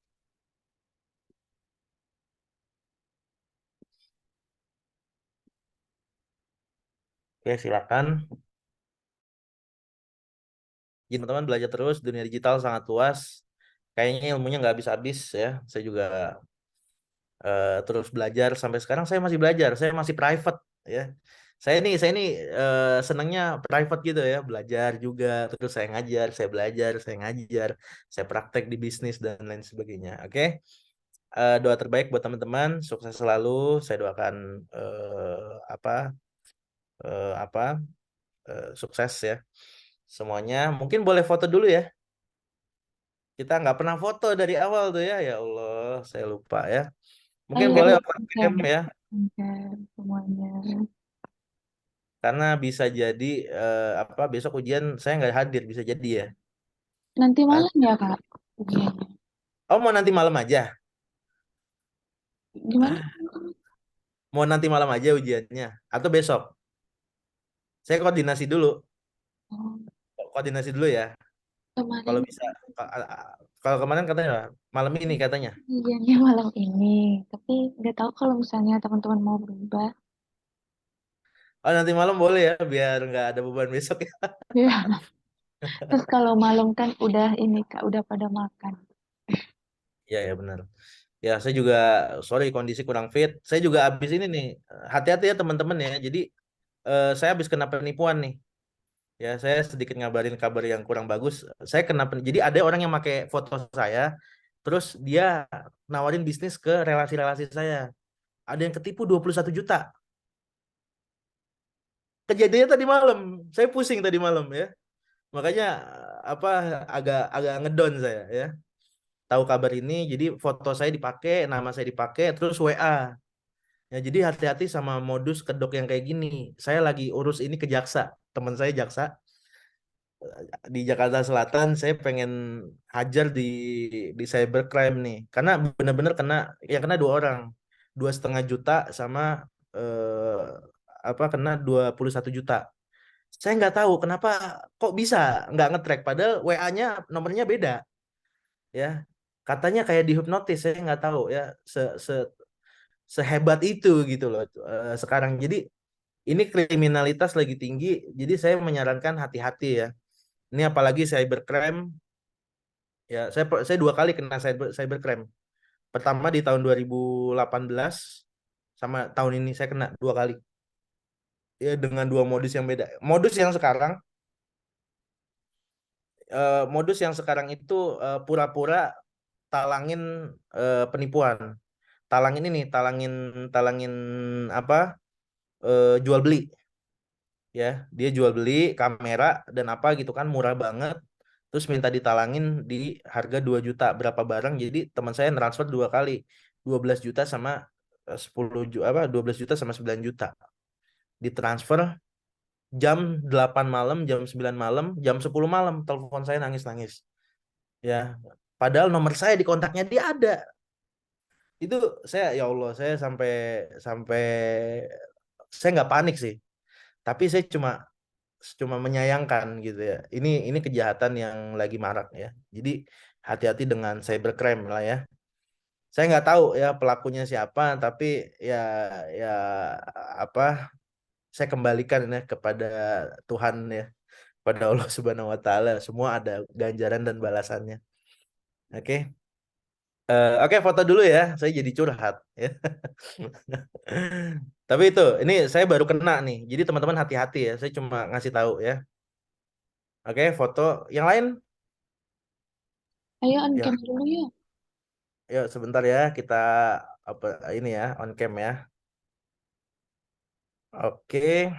Oke, silakan. Jadi teman-teman belajar terus, dunia digital sangat luas. Kayaknya ilmunya nggak habis-habis ya. Saya juga terus belajar sampai sekarang saya masih belajar, saya masih private ya. Saya ini senangnya private gitu ya, belajar juga, terus saya ngajar, saya belajar, saya ngajar, saya praktek di bisnis dan lain sebagainya. Oke. Doa terbaik buat teman-teman, sukses selalu. Saya doakan apa apa sukses ya semuanya. Mungkin boleh foto dulu ya. Kita nggak pernah foto dari awal tuh ya. Ya Allah, saya lupa ya. Oh Mungkin iya, boleh oke. overcam ya. Oke, semuanya. Karena bisa jadi apa besok ujian saya nggak hadir bisa jadi ya. Nanti Hah? malam ya, Kak, ujiannya. Oh mau nanti malam aja, Gimana? mau nanti malam aja ujiannya atau besok? Saya koordinasi dulu, Oh, koordinasi dulu ya. Kalau kemarin bisa, kalau kemarin katanya malam ini katanya. ujiannya malam ini. Tapi nggak tahu kalau misalnya teman-teman mau berubah. Oh nanti malam boleh ya, biar nggak ada beban besok ya. Ya. Terus kalau malam kan udah ini, Kak, udah pada makan. Iya ya benar. Ya saya juga sorry kondisi kurang fit. Saya juga habis ini nih. Hati-hati ya teman-teman ya. Jadi saya habis kena penipuan nih. Ya, saya sedikit ngabarin kabar yang kurang bagus. Saya kenapa? Jadi ada orang yang pakai foto saya, terus dia nawarin bisnis ke relasi-relasi saya. Ada yang ketipu 21 juta. Kejadiannya tadi malam. Saya pusing tadi malam ya. Makanya apa agak agak ngedon saya ya. Tahu kabar ini, jadi foto saya dipakai, nama saya dipakai, terus WA. Ya, jadi hati-hati sama modus kedok yang kayak gini. Saya lagi urus ini ke jaksa. Teman saya jaksa di Jakarta Selatan, saya pengen hajar di cybercrime nih karena benar-benar kena yang kena dua orang, 2,5 juta sama eh, apa kena 21 juta. Saya nggak tahu kenapa kok bisa nggak ngetrack padahal WA-nya nomornya beda ya, katanya kayak dihipnotis. Saya nggak tahu ya se, se sehebat itu gitu loh sekarang. Jadi ini kriminalitas lagi tinggi, jadi saya menyarankan hati-hati ya. Ini apalagi cybercrime. Ya, saya dua kali kena cybercrime. Pertama di tahun 2018, sama tahun ini saya kena 2 kali. Ya dengan dua modus yang beda. Modus yang sekarang itu pura-pura talangin penipuan. Talangin ini, talangin talangin apa? Jual beli ya. Dia jual beli kamera dan apa gitu kan murah banget. Terus minta ditalangin di harga 2 juta berapa barang. Jadi teman saya transfer 2 kali. 12 juta sama 10 juta apa 12 juta sama 9 juta. Ditransfer jam 8 malam, jam 9 malam, jam 10 malam telepon saya nangis-nangis. Ya. Padahal nomor saya di kontaknya dia ada. Itu saya ya Allah, saya sampai sampai saya nggak panik sih. Tapi saya cuma cuma menyayangkan gitu ya. Ini kejahatan yang lagi marak ya. Jadi hati-hati dengan cybercrime lah ya. Saya nggak tahu ya pelakunya siapa, tapi ya ya apa saya kembalikan ya kepada Tuhan ya, pada Allah Subhanahu Wa Taala. Semua ada ganjaran dan balasannya. Oke. Oke, foto dulu ya. Saya jadi curhat ya. Tapi itu, ini saya baru kena nih. Jadi teman-teman hati-hati ya. Saya cuma ngasih tahu ya. Oke, foto yang lain. Ayo on Ya, cam dulu yuk. yuk sebentar ya kita apa ini ya on cam ya. Oke,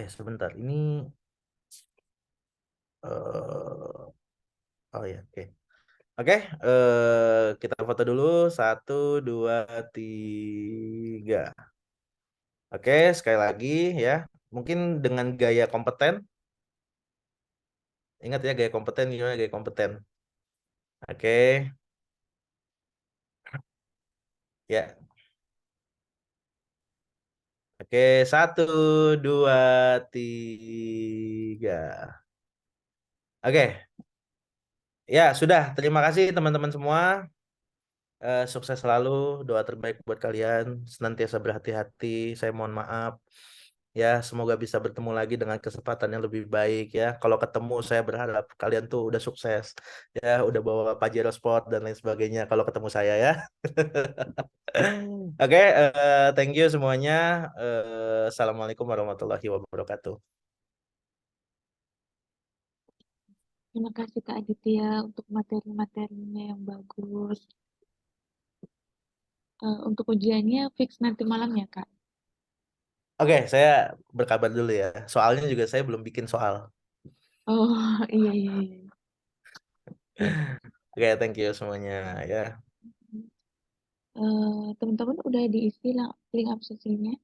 sebentar. Ini oh ya, oke. Oke, kita foto dulu. Satu, dua, tiga. Oke, sekali lagi ya. Mungkin dengan gaya kompeten. Ingat ya gaya kompeten gimana gaya kompeten. Oke, ya. Oke, satu, dua, tiga. Oke, ya sudah. Terima kasih teman-teman semua. Sukses selalu. Doa terbaik buat kalian. Senantiasa berhati-hati. Saya mohon maaf. Ya, semoga bisa bertemu lagi dengan kesempatan yang lebih baik ya. Kalau ketemu, saya berharap kalian tuh udah sukses. Ya, udah bawa Pajero Sport dan lain sebagainya kalau ketemu saya ya. Oke, thank you semuanya. Assalamualaikum warahmatullahi wabarakatuh. Terima kasih Kak Aditya untuk materi-materinya yang bagus. Untuk ujiannya fix nanti malam ya Kak? Oke, saya berkabar dulu ya. Soalnya juga saya belum bikin soal. Oh iya iya iya. Oke, thank you semuanya ya. Teman-teman udah diisi link absensinya?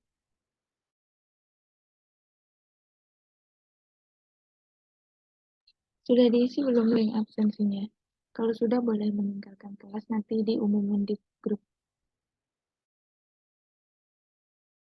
Sudah diisi belum link absensinya? Kalau sudah boleh meninggalkan kelas nanti diumumin di grup